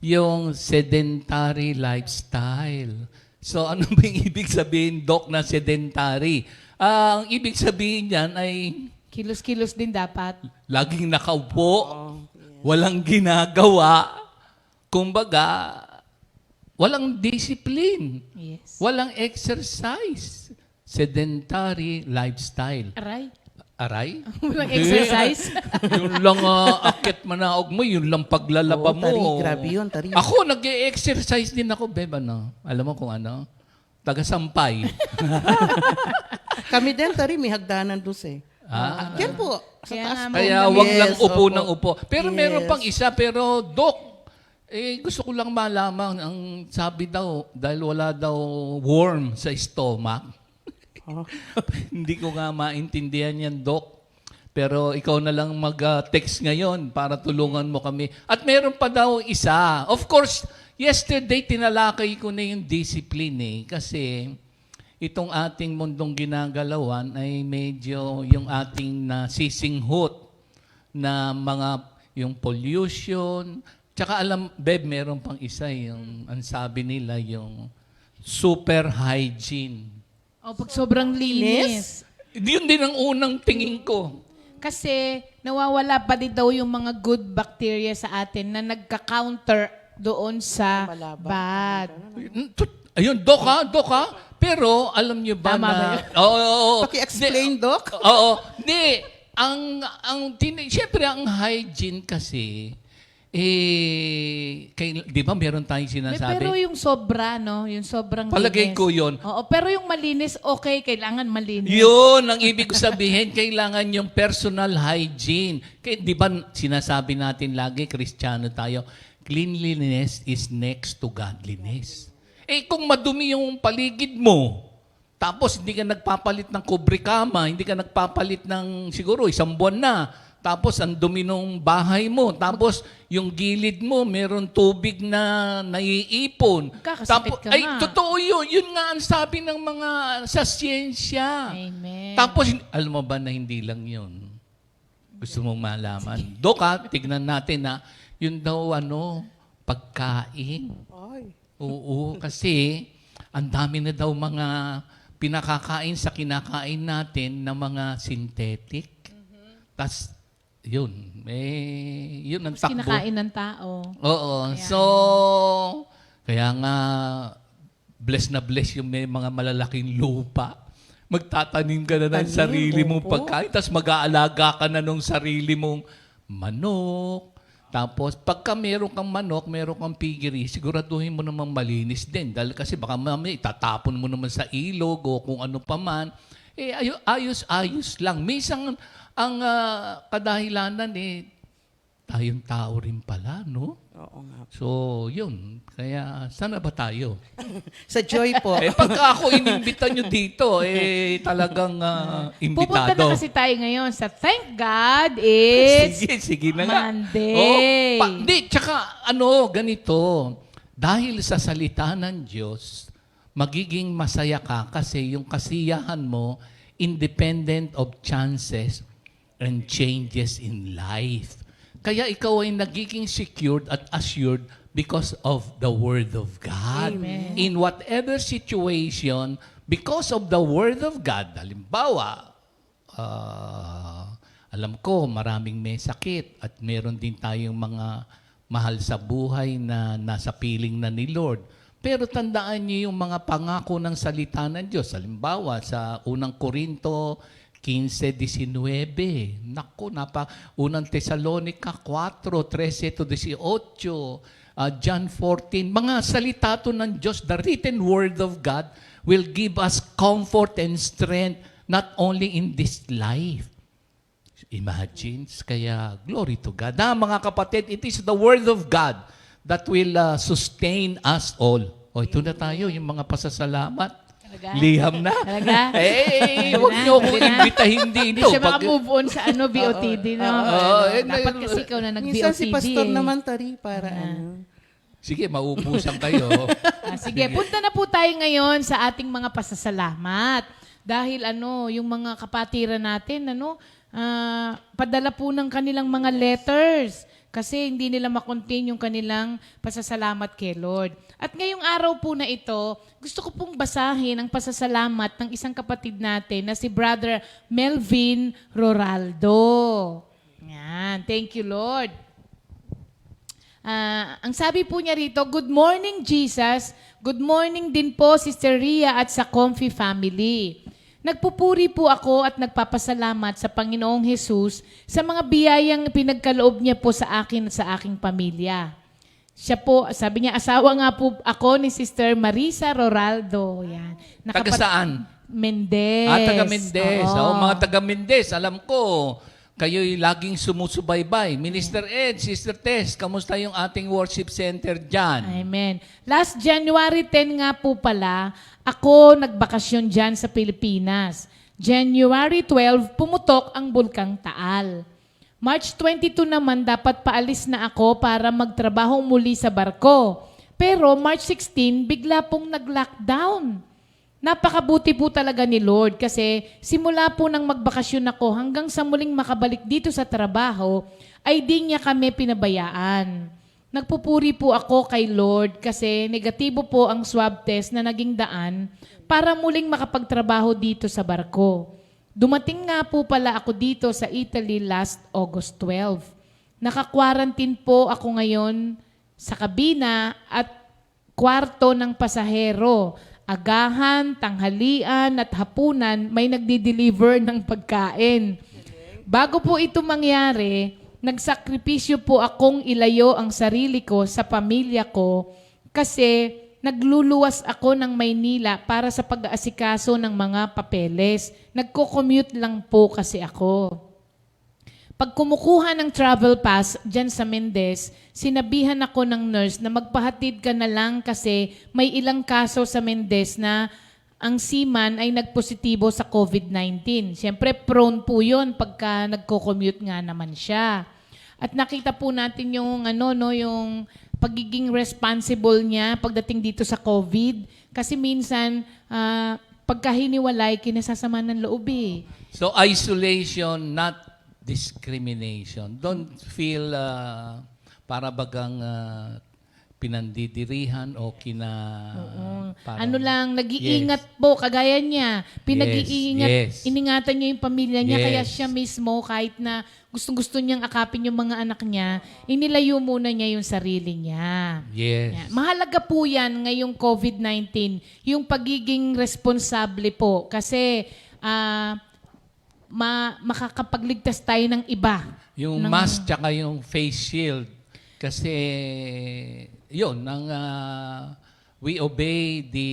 yung sedentary lifestyle. So ano ba yung ibig sabihin, Doc, na sedentary? Ang ibig sabihin niyan ay Kilos-kilos din dapat. laging nakaupo, walang ginagawa, kumbaga, walang discipline, Yes. walang exercise, sedentary lifestyle. Aray. Aray? Walang Hindi. exercise. Yun lang akit manaog mo, yun lang paglalaba mo. Tari, grabe yun, tari. Ako, nag-exercise din ako, Beb, ano? Alam mo kung ano? Taga-sampay. Kami din, tari, may hagdanan doon eh. Yan po. Sa Kaya taas nga, po. Kaya wag Yes, lang upo opo. ng upo. Pero Yes. meron pang isa, pero Doc, gusto ko lang malaman, ang sabi daw, dahil wala daw worm sa stomach. Hindi ko nga maintindihan yan, Doc. Pero ikaw na lang mag-text ngayon para tulungan mo kami. At meron pa daw isa. Of course, Yesterday, tinalakay ko na yung discipline kasi itong ating mundong ginagalawan ay medyo yung ating nasisinghot na mga yung pollution. Tsaka Beb, meron pang isa yung, ang sabi nila, yung super hygiene. O, pag sobrang linis. Yun din ang unang tingin ko. Kasi nawawala pa din daw yung mga good bacteria sa atin na nagka-counter doon sa bad. Ayun, Dok ha? Pero alam niyo ba Tama na... ba yun? Oo. Paki-explain, Doc. Oo. Hindi. Siyempre, ang hygiene kasi, di ba meron tayong sinasabi? Pero yung sobra, no? Yung sobrang Palagay linis. ko yun. Oo, pero yung malinis, okay, kailangan malinis. Yun, ang ibig ko sabihin, kailangan yung personal hygiene. Di ba sinasabi natin lagi, Kristiyano tayo, cleanliness is next to godliness. Kung madumi yung paligid mo, tapos hindi ka nagpapalit ng kubrikama, hindi ka nagpapalit ng siguro 1 buwan na, tapos ang dumi ng bahay mo, tapos yung gilid mo, meron tubig na naiipon. Kakasakit ka nga. Totoo yun. Yun nga ang sabi ng mga sa siyensya. Amen. Tapos, alam mo ba na hindi lang yun? Gusto mong malaman? Doka, tignan natin na yun daw pagkain. Oo, kasi ang dami na daw mga pinakakain sa kinakain natin na mga synthetic. Tas yun ang Mas takbo. kinakain ng tao. Oo. So, kaya nga, bless na bless yung may mga malalaking lupa. Magtatanim ka na ng sarili mong pagkain, tapos mag-aalaga ka na ng sarili mong manok. Tapos, pagka meron kang manok, meron kang piggery, siguraduhin mo namang malinis din. Dahil kasi baka mamaya itatapon mo naman sa ilog o kung ano pa man. Ayos lang. Minsan, ang kadahilanan tayong tao rin pala, no? Oo nga. So, yun. Kaya, sana ba tayo? Sa Joy po. Pagka ako inimbita nyo dito, talagang Pupunta imbitado. na kasi tayo ngayon sa Thank God It's Sige na nga. Monday. Tsaka ganito. Dahil sa salita ng Diyos, magiging masaya ka kasi yung kasiyahan mo, independent of chances and changes in life. Kaya ikaw ay nagiging secured at assured because of the Word of God. Amen. In whatever situation, because of the Word of God, halimbawa, alam ko maraming may sakit at meron din tayong mga mahal sa buhay na nasa piling na ni Lord. Pero tandaan niyo yung mga pangako ng salita ng Diyos. Halimbawa, sa unang Korinto 15:19. Naku, unang Tesalonica 4:13-18. John 14. Mga salita to ng Diyos, the written word of God will give us comfort and strength not only in this life. Imagine, kaya glory to God. Mga kapatid, it is the word of God that will sustain us all. Ito na tayo, yung mga pasasalamat. Talaga? Liham na. Talaga? Huwag niyo akong imbitahin Hindi dito. siya maka-move on sa BOTD, no? Dapat kasi ikaw na nag-BOTD. Minsan si Pastor naman, Tari, para Sige, maubusan kayo. Sige, punta na po tayo ngayon sa ating mga pasasalamat. Dahil yung mga kapatiran natin, padala po ng kanilang mga letters. Kasi hindi nila makontain yung kanilang pasasalamat kay Lord. At ngayong araw po na ito, gusto ko pong basahin ang pasasalamat ng isang kapatid natin na si Brother Melvin Roraldo. Yan. Thank you, Lord. Ang sabi po niya rito, good morning, Jesus. Good morning din po, Sister Ria at sa Comfy family. Nagpupuri po ako at nagpapasalamat sa Panginoong Hesus sa mga biyayang pinagkaloob niya po sa akin at sa aking pamilya. Siya po, sabi niya, asawa nga po ako ni Sister Marisa Roraldo. Yan. Taga saan? Mendez. Taga Mendez. Mga taga Mendez, alam ko, kayo'y laging sumusubaybay. Minister Ed, Sister Tess, kamusta yung ating worship center dyan? Amen. Last January 10 nga po pala, ako nagbakasyon dyan sa Pilipinas. January 12, pumutok ang Bulkang Taal. March 22 naman, dapat paalis na ako para magtrabaho muli sa barko. Pero March 16, bigla pong nag-lockdown. Napakabuti po talaga ni Lord kasi simula po nang magbakasyon ako hanggang sa muling makabalik dito sa trabaho, ay di niya kami pinabayaan. Nagpupuri po ako kay Lord kasi negatibo po ang swab test na naging daan para muling makapagtrabaho dito sa barko. Dumating nga po pala ako dito sa Italy last August 12. Naka-quarantine po ako ngayon sa kabina at kwarto ng pasahero. Agahan, tanghalian at hapunan may nagdi-deliver ng pagkain. Bago po ito mangyari, nagsakripisyo po akong ilayo ang sarili ko sa pamilya ko kasi nagluluwas ako ng Maynila para sa pag-aasikaso ng mga papeles. Nagko-commute lang po kasi ako. Pag kumukuha ng travel pass dyan sa Mendez, sinabihan ako ng nurse na magpahatid ka na lang kasi may ilang kaso sa Mendez na ang seaman ay nagpositibo sa COVID-19. Siyempre, prone po yun pagka nagko-commute nga naman siya. At nakita po natin yung, yung pagiging responsible niya pagdating dito sa COVID. Kasi minsan, pagka hiniwalay, kinasasama ng loob eh. So isolation, not discrimination. Don't feel para bagang pinandidirihan o parang- Ano lang, nag-iingat po, kagaya niya. Iningatan niya yung pamilya niya, Yes. kaya siya mismo, kahit na gustong-gusto niyang akapin yung mga anak niya, inilayo muna niya yung sarili niya. Yes. Yeah. Mahalaga po yan ngayong COVID-19, yung pagiging responsable po. Kasi makakapagligtas tayo ng iba. Yung mask tsaka yung face shield. Kasi, yun, we obey the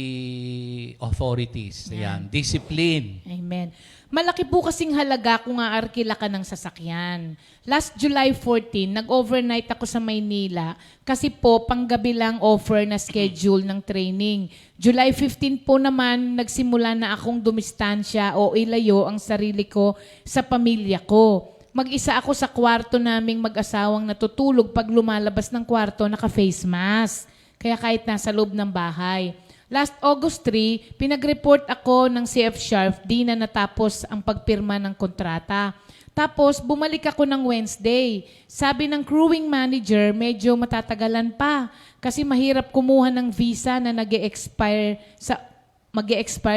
authorities. Yan. Discipline. Amen. Malaki po kasing halaga kung aarkila ka ng sasakyan. Last July 14, nag-overnight ako sa Maynila kasi po panggabi lang offer na schedule ng training. July 15 po naman, nagsimula na akong dumistansya o ilayo ang sarili ko sa pamilya ko. Mag-isa ako sa kwarto naming mag-asawang natutulog pag lumalabas ng kwarto naka-face mask. Kaya kahit nasa loob ng bahay. Last August 3, pinag-report ako ng CF Sharp, di na natapos ang pagpirma ng kontrata. Tapos, bumalik ako ng Wednesday. Sabi ng crewing manager, medyo matatagalan pa kasi mahirap kumuha ng visa na mag-e-expire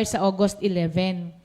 sa August 11.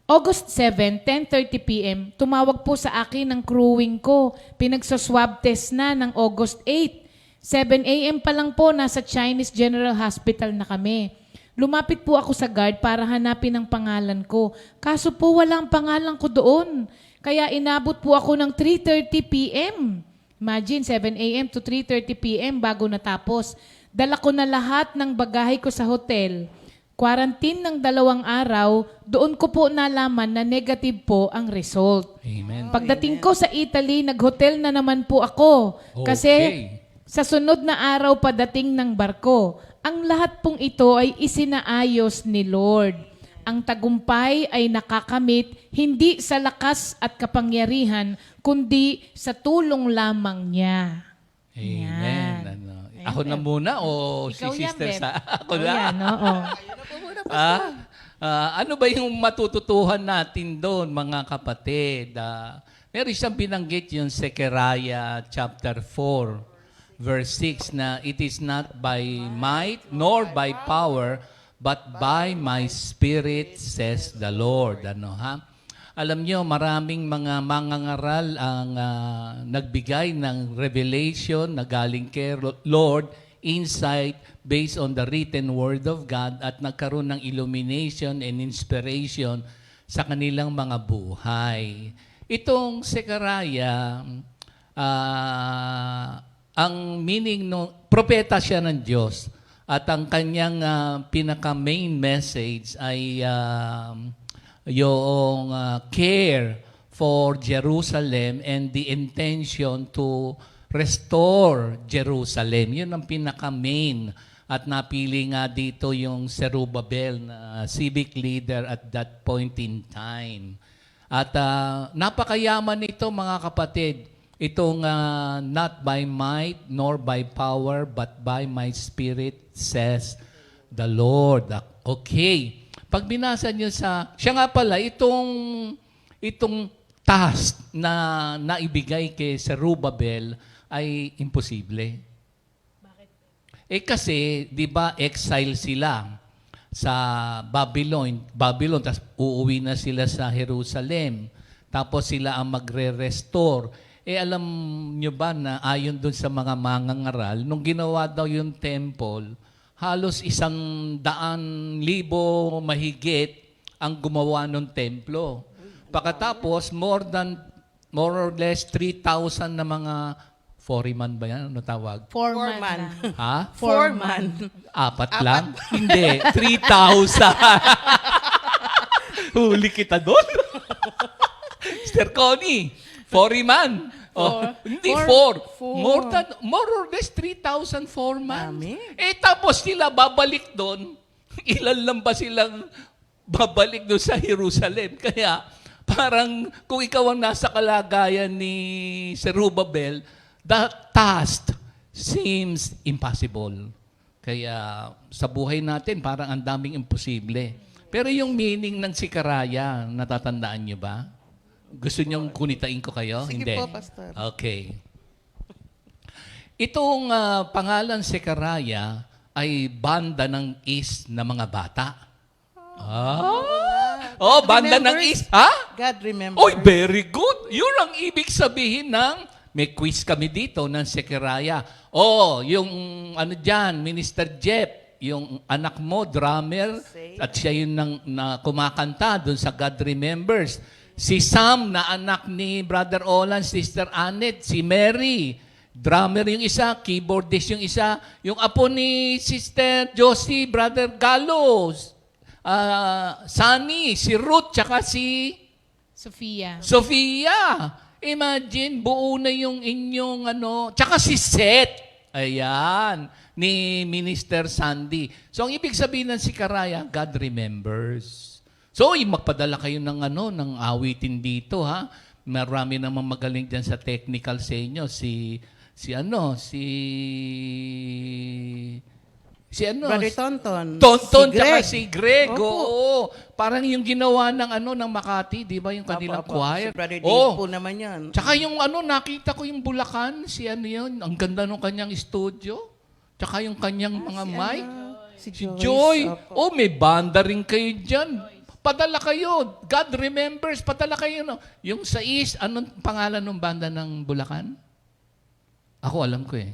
August 7, 10:30 p.m., tumawag po sa akin ng crewing ko. Pinagsa-swab test na ng August 8. 7 a.m. pa lang po, nasa Chinese General Hospital na kami. Lumapit po ako sa guard para hanapin ang pangalan ko. Kaso po walang pangalan ko doon. Kaya inabot po ako ng 3:30 p.m. Imagine, 7 a.m. to 3:30 p.m. bago natapos. Dala ko na lahat ng bagahe ko sa hotel. Quarantine ng 2 araw, doon ko po nalaman na negative po ang result. Amen. Pagdating ko sa Italy, nag-hotel na naman po ako. Kasi sa sunod na araw padating ng barko. Ang lahat pong ito ay isinaayos ni Lord. Ang tagumpay ay nakakamit hindi sa lakas at kapangyarihan, kundi sa tulong lamang niya. Amen. Yan. Ako na muna o Ikaw si yan, sister Beb. sa ako Oo na? yan, oo. Ano ba yung matututuhan natin doon, mga kapatid? Meron siyang binanggit yung Zechariah chapter 4, verse 6 na it is not by might nor by power, but by my spirit, says the Lord. Alam nyo, maraming mga mangangaral ang nagbigay ng revelation na galing kay Lord, insight based on the written word of God at nagkaroon ng illumination and inspiration sa kanilang mga buhay. Itong Zechariah, ang meaning propeta siya ng Diyos at ang kanyang pinaka-main message ay yung care for Jerusalem and the intention to restore Jerusalem. Yun ang pinaka-main. At napili nga dito yung Zerubbabel na civic leader at that point in time. At napakayaman nito, mga kapatid. Itong not by might nor by power but by my spirit says the Lord. Okay. Pag binasa niyo siya nga pala itong task na naibigay kay Zerubbabel ay imposible. Kasi 'di ba exile sila sa Babylon, tapos uuwi na sila sa Jerusalem. Tapos sila ang magre-restore. Alam nyo ba na ayon dun sa mga mangangaral, nung ginawa daw yung temple, halos 100,000 mahigit ang gumawa ng templo. Pagkatapos, more or less 3,000 na mga foreman ba yan? Ano tawag? Foreman. Ha? Foreman. Apat lang? Hindi, 3,000. Huli kita doon. Mr. Connie, foreman. Hindi, four. More or less 3,000 foreman. Dami. Tapos sila babalik doon. Ilan lang ba silang babalik doon sa Jerusalem? Kaya parang kung ikaw ang nasa kalagayan ni Zerubbabel, the task seems impossible. Kaya sa buhay natin, parang ang daming imposible. Pero yung meaning ng Sikaraya, natatandaan nyo ba? Gusto nyong kunitain ko kayo? Sige Hindi. po, Pastor. Okay. Itong pangalan Sikaraya ay banda ng East na mga bata. Banda ng remembers. East. Ha? God remembers. Oy, very good. Yun ang ibig sabihin ng may quiz kami dito ng Sekaraya. Yung ano dyan, Minister Jeff, yung anak mo, drummer, at siya yung na kumakanta doon sa God Remembers. Si Sam, na anak ni Brother Olan, Sister Annette, si Mary, drummer yung isa, keyboardist yung isa, yung apo ni Sister Josie, Brother Galos, Sunny, si Ruth, tsaka si Sofia. Imagine, buo na yung inyong tsaka si Seth. Ayan, ni Minister Sandy. So, ang ibig sabihin ng Sikaraya, God remembers. So, magpadala kayo ng ng awitin dito, ha? Marami namang magaling dyan sa technical sa inyo. Si Brother Tonton. Tonton, Si Greg. tsaka si Greg. Opo. Oo. Parang yung ginawa ng Makati, di ba? Yung kanilang Opo. choir. Si Brother Dave po naman yan. Tsaka yung nakita ko yung Bulacan, yun, ang ganda ng kanyang studio. Tsaka yung kanyang mga mic. Si Si Joy. Opo. May banda rin kayo dyan. Padala kayo. God remembers. Padala kayo. Yung sa East, anong pangalan ng banda ng Bulacan? Ako alam ko eh.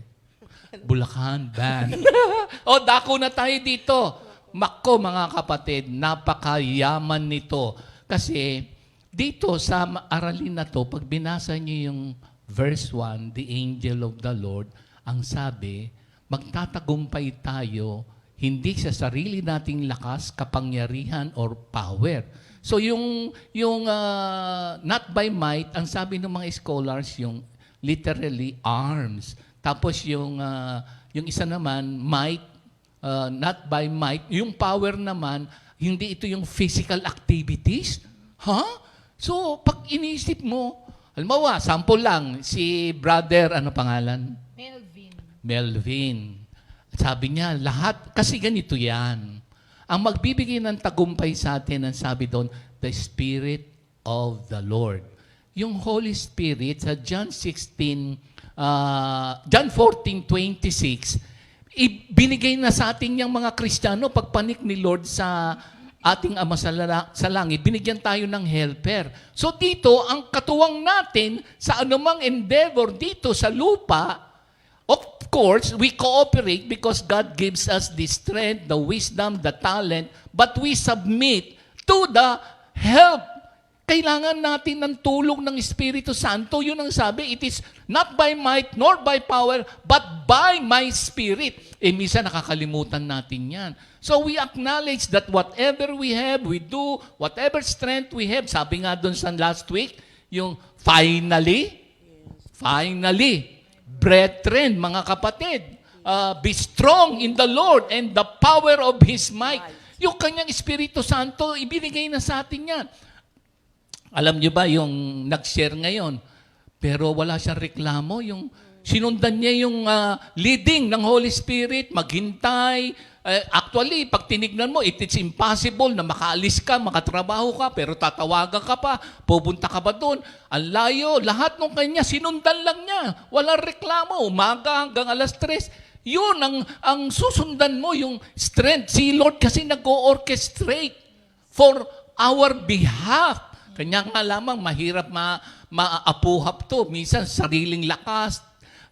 Bulacan Band. Dako na tayo dito. Mako mga kapatid, napakayaman nito. Kasi dito sa aralin na to, pag binasa niyo yung verse 1, the angel of the Lord, ang sabi, magtatagumpay tayo hindi sa sarili nating lakas, kapangyarihan, or power. So yung not by might, ang sabi ng mga scholars, yung literally arms. Tapos yung isa naman, might, not by might. Yung power naman, hindi ito yung physical activities. So pag inisip mo, halimbawa, sample lang, si brother, ano pangalan? Melvin. Sabi niya, lahat, kasi ganito yan. Ang magbibigay ng tagumpay sa atin, ang sabi doon, the Spirit of the Lord. Yung Holy Spirit, sa John 14:26, ibinigay na sa atin yung mga Kristiyano, pagpanik ni Lord sa ating Ama sa langit, binigyan tayo ng helper. So dito, ang katuwang natin sa anumang endeavor dito sa lupa, of course, we cooperate because God gives us the strength, the wisdom, the talent, but we submit to the help. Kailangan natin ng tulong ng Espiritu Santo. Yun ang sabi, it is not by might nor by power, but by my Spirit. Minsan nakakalimutan natin yan. So we acknowledge that whatever we have, we do, whatever strength we have, sabi nga doon sa last week, yung finally, brethren, mga kapatid, be strong in the Lord and the power of His might. Yung kanyang Espiritu Santo, ibinigay na sa atin yan. Alam niyo ba yung nag-share ngayon, Pero wala siyang reklamo. Yung sinundan niya yung leading ng Holy Spirit, maghintay. Actually, pag tinignan mo, it's impossible na makaalis ka, makatrabaho ka, pero tatawagan ka pa, pupunta ka ba doon? Ang layo, lahat ng kanya, sinundan lang niya. Walang reklamo, umaga hanggang alas 3. Yun, ang susundan mo, yung strength. Si Lord kasi nag-o-orchestrate for our behalf. Kanya nga lamang, mahirap maapuhap to. Minsan, sariling lakas,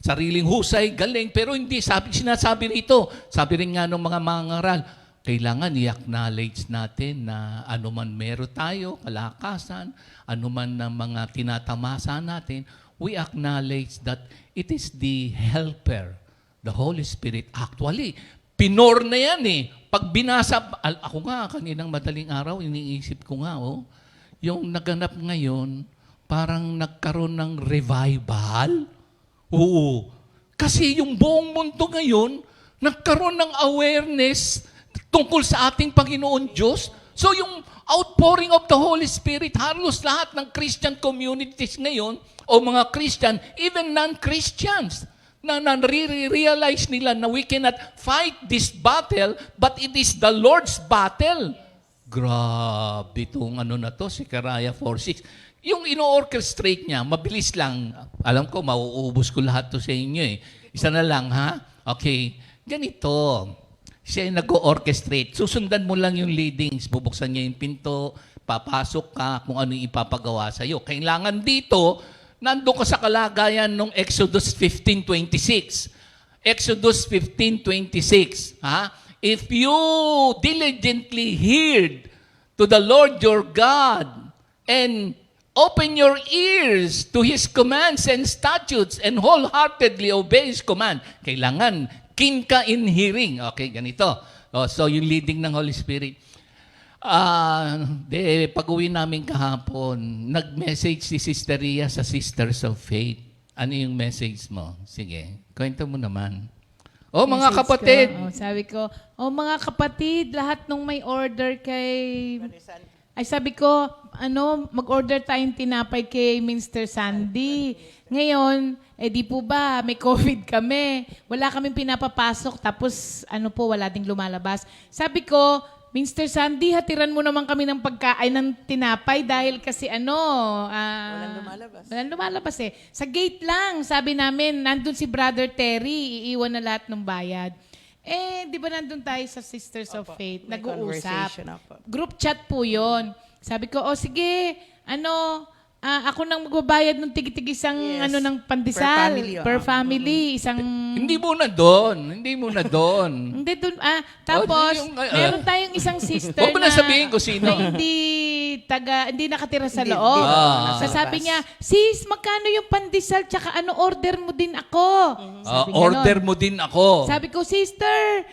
sariling husay, galing. Pero hindi, sinasabi rito, sabi rin nga ng mga mangaral, kailangan i-acknowledge natin na anuman meron tayo, kalakasan, anuman ng mga tinatamasa natin, we acknowledge that it is the helper, the Holy Spirit. Actually, pinor na yan eh. Pag binasa, ako nga, kaninang madaling araw, iniisip ko nga, yung naganap ngayon, parang nagkaroon ng revival. Oo. Kasi yung buong mundo ngayon, nagkaroon ng awareness tungkol sa ating Panginoon Diyos. So yung outpouring of the Holy Spirit, halos lahat ng Christian communities ngayon, o mga Christian, even non-Christians, na realize nila na we cannot fight this battle, but it is the Lord's battle. Grabe itong na to, si Karaya 4:6. Yung ino-orchestrate niya, mabilis lang. Alam ko, mauubos ko lahat to sa inyo eh. Isa na lang, ha? Okay. Ganito. Siya yung nag-orchestrate. Susundan mo lang yung leadings. Bubuksan niya yung pinto, papasok ka, kung ano yung ipapagawa sa'yo. Kailangan dito, nandun ka sa kalagayan ng Exodus 15:26. Exodus 15:26. Ha? If you diligently heed to the Lord your God and open your ears to His commands and statutes and wholeheartedly obey His command. Kailangan, keen ka in hearing. Okay, ganito. So, yung leading ng Holy Spirit. Pag-uwi namin kahapon, nag-message si Sister Ria sa Sisters of Faith. Ano yung message mo? Sige, kwento mo naman. Mga Message kapatid. ko, sabi ko, mga kapatid, lahat nung may order kay... Ay sabi ko, mag-order tayong tinapay kay Mr. Sandy. Ngayon, di po ba, may COVID kami. Wala kaming pinapapasok, tapos wala ding lumalabas. Sabi ko, Mr. Sandy, hatiran mo naman kami ng pagkain ng tinapay dahil kasi walang lumalabas. Walang lumalabas eh. Sa gate lang, sabi namin, nandun si Brother Terry, iiwan na lahat ng bayad. Di ba nandun tayo sa Sisters of Faith, nag-uusap. Group chat po yun. Sabi ko, sige, ako nang magbabayad ng tig-isang ng pandesal. Per family. Isang... Hindi muna doon. Hindi doon. Tapos, meron tayong isang sister Huwag mo na sabihin ko sino. na hindi nakatira sa loob. Sabi niya, sis, magkano yung pandesal? Tsaka order mo din ako. Sabi Order mo din ako. Sabi ko, sister,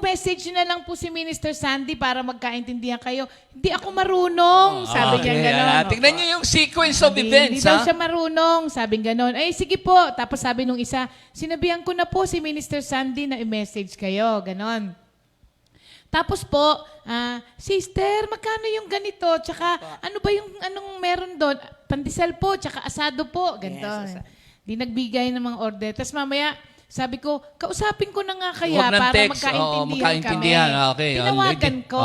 message na lang po si Minister Sandy para magkaintindihan kayo. Hindi ako marunong. Sabi niya gano'n. Tingnan niyo yung sequence of events. Hindi daw siya marunong. Sabi gano'n. Sige po. Tapos sabi nung isa, sinabihan ko na po si Minister Sandy na i-message kayo. Gano'n. Tapos po, sister, magkano yung ganito? Tsaka, anong meron doon? Pandesal po, tsaka asado po. Ganito. Di nagbigay ng mga order. Tapos mamaya, sabi ko, kausapin ko na nga kaya para text. magkaintindihan kami. Okay. Tinawagan ko.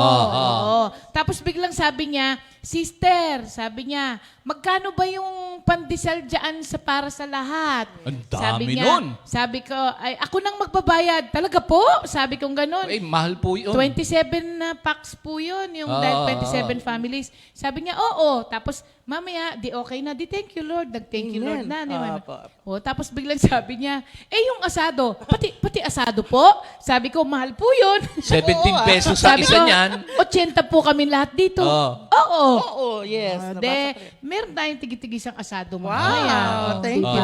Tapos biglang sabi niya, sister, sabi niya, magkano ba yung pandesal dyan para sa lahat? Ang dami sabi niya, nun. Sabi ko, ay ako nang magbabayad. Talaga po? Sabi kong ganun. Mahal po yun. 27 na packs po yun, yung 27 families. Sabi niya, oo. Tapos mamaya, di okay na. Di thank you Lord. Nag-thank you Lord na. Tapos biglang sabi niya, yung asado. Pati asado po. Sabi ko, mahal po yun. 17 pesos sa Sabi isa ko, niyan. 80 po kami lahat dito. Oo, yes. Meron tayong tigi-tigisang asado mo. Wow, thank you.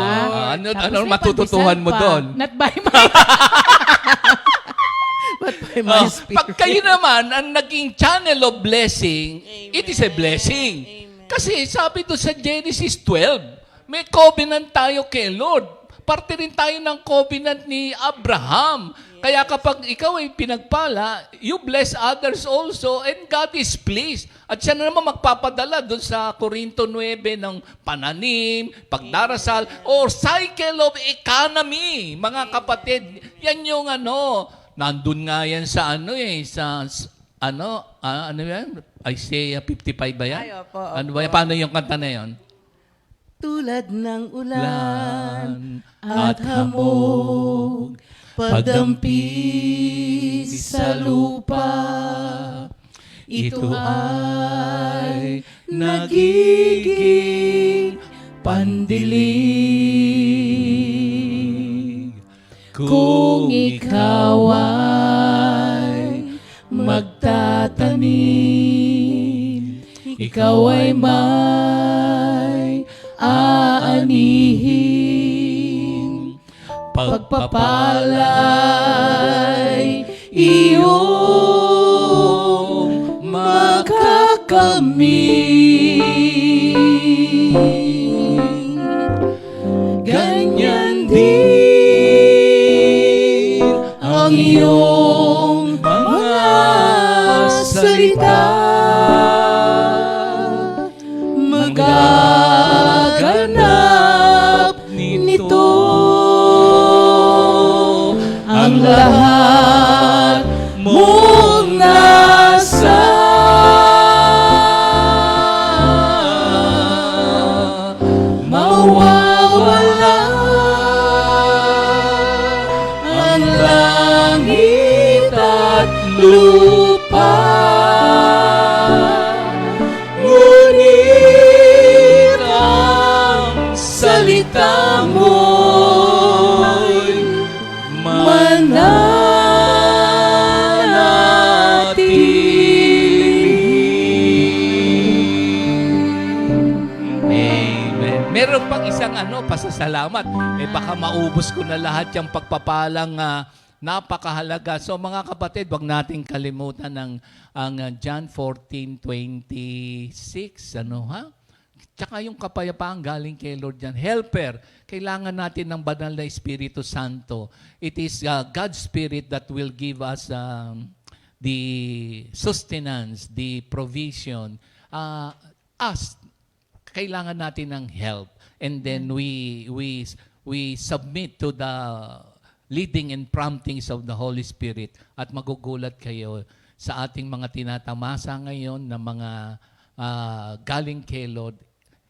Ano matututuhan mo doon? Not by my... But by my spirit. Pag kayo naman ang naging channel of blessing, it is a blessing. Kasi sabi doon sa Genesis 12, may covenant tayo kay Lord. Parte rin tayo ng covenant ni Abraham. Kaya kapag ikaw ay pinagpala, you bless others also and God is pleased. At siya na naman magpapadala doon sa Corinto 9 ng pananim, pagdarasal, or cycle of economy. Mga kapatid, yan yung nandun nga yan sa ano yan? Isaiah 55 ba yan? Ay, opo. Ano ba yan? Paano yung kanta na yan? Tulad ng ulan Lan at hamog, pagdampi sa lupa, ito ay nagiging pandilig. Kung ikaw ay magtatanim, ikaw ay may aanihin. Pagpapala'y iyong makakamit. Ganyan din ang iyong mga salita. Magaganap nito ang lahat mong nasa mawawala ang langit at lupa. Ngunit ang salita mo'y Amen. Meron pang isang pasasalamat. Baka maubos ko na lahat yung pagpapalang napakahalaga. So mga kapatid, wag nating kalimutan ang John 14:26. Tsaka yung kapayapaan galing kay Lord yan. Helper. Kailangan natin ng banal na Espiritu Santo. It is God's Spirit that will give us the sustenance, the provision. Us, kailangan natin ng help. And then we submit to the leading and promptings of the Holy Spirit. At magugulat kayo sa ating mga tinatamasa ngayon na mga galing kay Lord,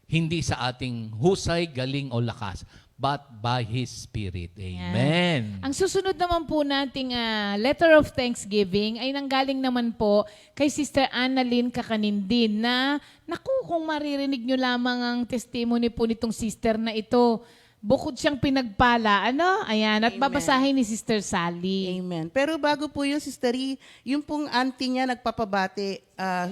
hindi sa ating husay, galing o lakas, but by His Spirit. Amen. Ang susunod naman po nating letter of thanksgiving ay nanggaling naman po kay Sister Annalyn Kakanindin na, naku, kung maririnig nyo lamang ang testimony po nitong sister na ito, bukod siyang pinagpala, ayan, at Amen. babasahin ni Sister Sally. Amen. Pero bago po yung Sister yung pong auntie niya nagpapabati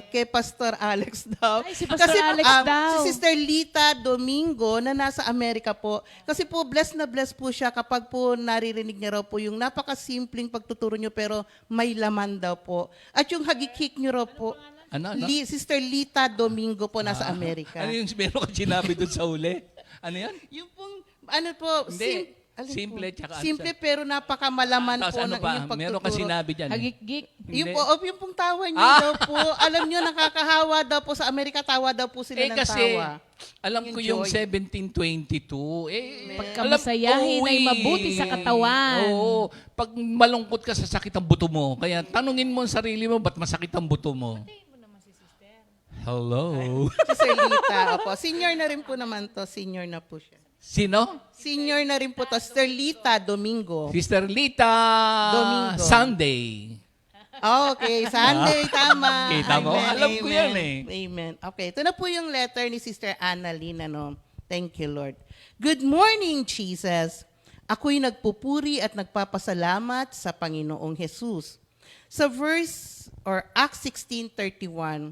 kay Pastor Alex daw. Ay, si Pastor Alex daw. Si Sister Lita Domingo na nasa Amerika po. Kasi po blessed na blessed po siya kapag po naririnig niya raw po yung napakasimpleng pagtuturo niyo pero may laman daw po. At yung hagikik niyo raw po. Ano? Sister Lita Domingo po nasa Amerika. Ano yung meron ka sinabi doon sa uli? Ano yan? Yung pong, Hindi. alin Simple po? tsaka Simple pero napakamalaman Tapos po ano ng pa? inyong pagtuturo. Meron ka sinabi dyan. Hagik-gik. Yung Hindi. po, yung pong tawa niyo daw po, alam niyo nakakahawa daw po sa Amerika, tawa daw po sila ng Kasi, tawa. alam ko yung Joy. 1722, Pagkamasayahin ay mabuti sa katawan. Oo. Pag malungkot ka, sasakit ang buto mo. Kaya tanungin mo ang sarili mo, ba't masakit ang buto mo? Hello. Si Sir Lita, opo. Senior na rin po naman to, senior na po siya. Sino? Senior na rin po to, Sister Lita Domingo. Sister Lita Domingo. Sunday. Okay, Sunday, tama. Kita mo? Alam ko yan Amen. Okay, ito na po yung letter ni Sister Annalyn. Thank you, Lord. Good morning, Jesus. Ako'y nagpupuri at nagpapasalamat sa Panginoong Jesus. Sa verse or Acts 16:31,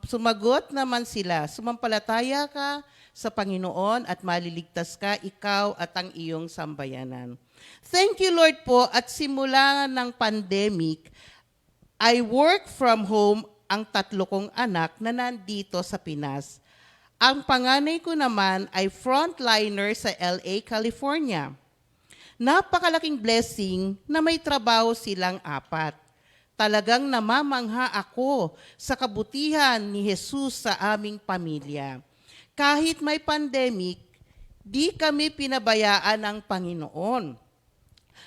sumagot naman sila, sumampalataya ka sa Panginoon at maliligtas ka, ikaw at ang iyong sambayanan. Thank you, Lord po, at simula ng pandemic, I work from home ang 3 kong anak na nandito sa Pinas. Ang panganay ko naman ay frontliner sa LA, California. Napakalaking blessing na may trabaho silang apat. Talagang namamangha ako sa kabutihan ni Jesus sa aming pamilya. Kahit may pandemic, di kami pinabayaan ng Panginoon.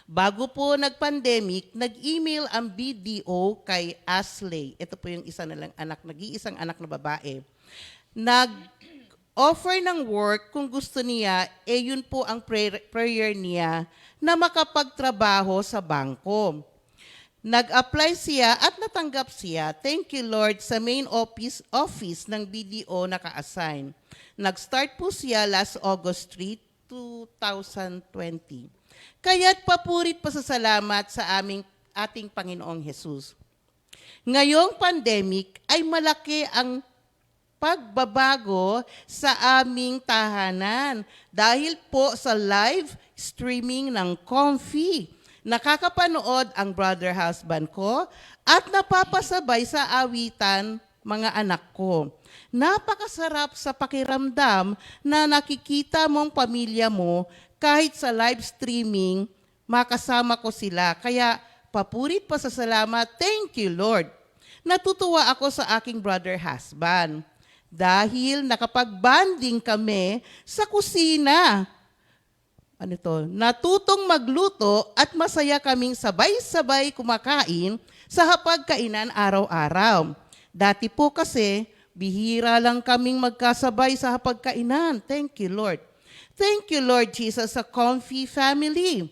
Bago po nag-pandemic, nag-email ang BDO kay Asley. Ito po yung isa na lang anak, nag-iisang anak na babae. Nag-offer ng work kung gusto niya, yun po ang prayer niya na makapagtrabaho sa bangko. Nag-apply siya at natanggap siya. Thank you, Lord, sa main office ng BDO naka-assign. Nag-start po siya last August 3, 2020. Kaya't papurit pasasalamat sa ating Panginoong Jesus. Ngayong pandemic ay malaki ang pagbabago sa aming tahanan dahil po sa live streaming ng Comfy. Nakakapanood ang brother husband ko at napapasabay sa awitan mga anak ko. Napakasarap sa pakiramdam na nakikita mong pamilya mo kahit sa live streaming, makasama ko sila. Kaya papurit pasasalamat, thank you Lord. Natutuwa ako sa aking brother husband dahil nakapag-bonding kami sa kusina. Natutong magluto at masaya kaming sabay-sabay kumakain sa hapagkainan araw-araw. Dati po kasi, bihira lang kaming magkasabay sa hapagkainan. Thank you Lord. Thank you, Lord Jesus, sa Comfy family.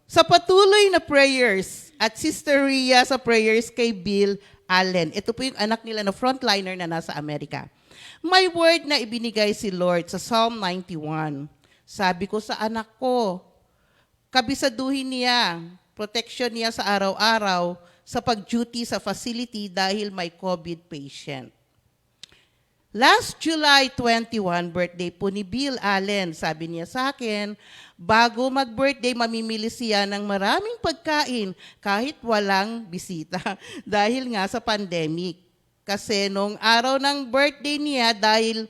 Sa patuloy na prayers at Sister Rhea sa prayers kay Bill Allen. Ito po yung anak nila na frontliner na nasa Amerika. May word na ibinigay si Lord sa Psalm 91. Sabi ko sa anak ko, kabisaduhin niya, protection niya sa araw-araw sa pag-duty sa facility dahil may COVID patient. Last July 21, birthday po ni Bill Allen. Sabi niya sa akin, bago mag-birthday, mamimili siya ng maraming pagkain kahit walang bisita dahil nga sa pandemic. Kasi nung araw ng birthday niya, dahil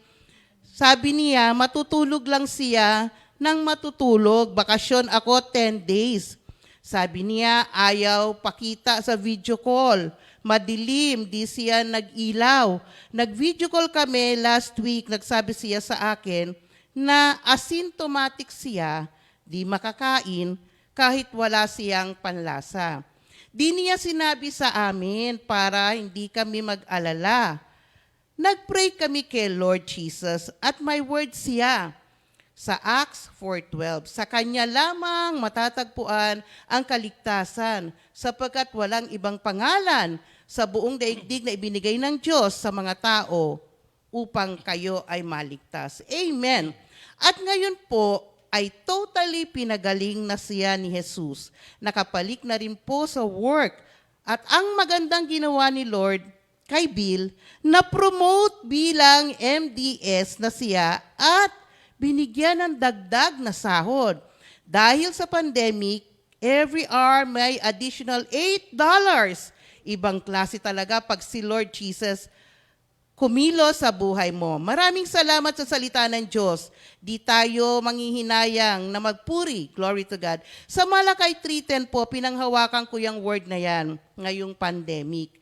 sabi niya, matutulog lang siya ng matutulog. Bakasyon ako 10 days. Sabi niya, ayaw pakita sa video call. Madilim, di siya nag-ilaw. Nag-video call kami last week, nagsabi siya sa akin na asymptomatic siya, di makakain kahit wala siyang panlasa. Di niya sinabi sa amin para hindi kami mag-alala. Nag-pray kami kay Lord Jesus at may word siya sa Acts 4:12. Sa Kanya lamang matatagpuan ang kaligtasan sapagkat walang ibang pangalan sa buong daigdig na ibinigay ng Diyos sa mga tao upang kayo ay maligtas. Amen. At ngayon po ay totally pinagaling na siya ni Jesus. Nakapalik na rin po sa work. At ang magandang ginawa ni Lord kay Bill, na-promote bilang MDS na siya at binigyan ng dagdag na sahod. Dahil sa pandemic, every hour may additional $8. Ibang klase talaga pag si Lord Jesus kumilos sa buhay mo. Maraming salamat sa salita ng Diyos. Di tayo manghihinayang na magpuri. Glory to God. Sa Malakay 3:10 po, pinanghawakan ko yung word na yan ngayong pandemic.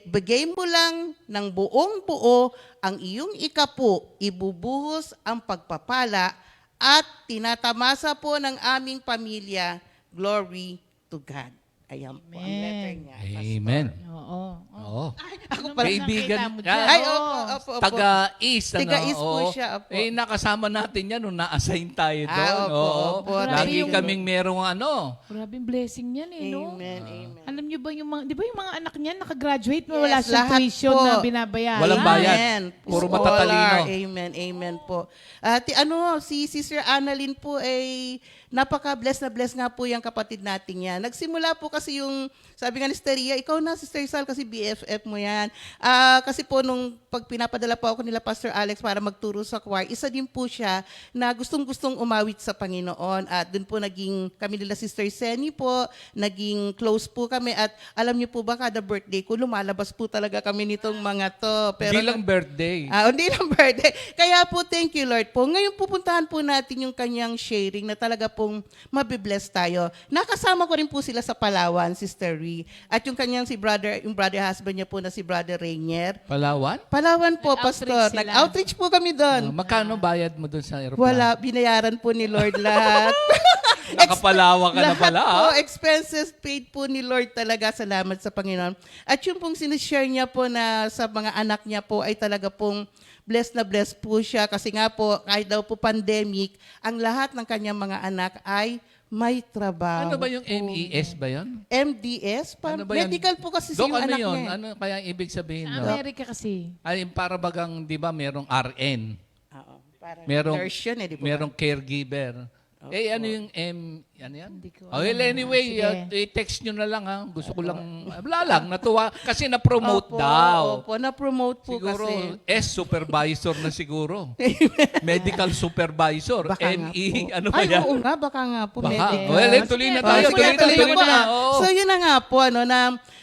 Bigay mo lang ng buong buo ang iyong ikapu, ibubuhos ang pagpapala at tinatamasa po ng aming pamilya. Glory to God. Ayan po ang letter niya. Amen. Oo. Oo. Ako pala. Kaibigan. mo Yan. dyan? Ay, Oo. opo. Taga-East. Taga-East po Oo. siya, opo. Nakasama natin yan nung na-assign tayo doon. Opo. Lagi Grabe yung- kaming merong Grabing blessing yan no? Amen, amen. Alam niyo ba yung mga, di ba yung mga anak niyan nakagraduate, wala Yes, siyang lahat tuition po. na binabayaran? Walang bayad. Amen. Puro Scholar. matatalino. Amen, amen po. Si Sister Annalyn po ay Napaka-bless na bless nga po yung kapatid natin yan. Nagsimula po kasi yung, sabi nga ni Sister Ria, ikaw na, Sister Sal, kasi BFF mo yan. Kasi po nung pag pinapadala po ako nila Pastor Alex para magturo sa choir, isa din po siya na gustong-gustong umawit sa Panginoon. At dun po naging kami nila Sister Senny po, naging close po kami. At alam niyo po ba, kada birthday ko, lumalabas po talaga kami nitong mga to. Hindi lang birthday. Hindi lang birthday. Kaya po, thank you Lord po. Ngayon pupuntahan po natin yung kanyang sharing na talaga pong mabibless tayo. Nakasama ko rin po sila sa Palawan, Sister Ree. At yung kanyang yung brother husband niya po na si Brother Rainier. Palawan? Palawan po, Nag-outreach Pastor. sila. Nag-outreach po kami doon. Magkano bayad mo doon sa aeroplano? Wala, binayaran po ni Lord lahat. Nakapalawa ka na Lahat pala. po, expenses paid po ni Lord talaga. Salamat sa Panginoon. At yung pong sinishare niya po na sa mga anak niya po ay talaga pong blessed na blessed po siya. Kasi nga po, kahit daw po pandemic, ang lahat ng kanyang mga anak ay may trabaho. Ano ba yung po. MES ba yun? MDS? Ano ba yan? Medical po kasi Dok, yung ano anak yun? niya. Ano kaya ibig sabihin? Sa No? Amerika kasi. Ay, para bagang, di ba, merong RN, Oo, parang merong, nurse yun di ba? merong caregiver. Ano yung ano yan? Hindi ko Oh, well, alam. anyway, Sige. i-text nyo na lang ha. Gusto ko lang, wala lang, natuwa. Kasi na-promote Opo, daw. Opo, na-promote po Siguro, kasi. supervisor na siguro. Medical supervisor. Baka nga NE, po. ano ba Ay, yan? oo nga, baka nga po. Baka. medical. Well, tuloy na Sige, tayo. Sige, Tuloy tuloy na. na. Oo. So yun na nga po, na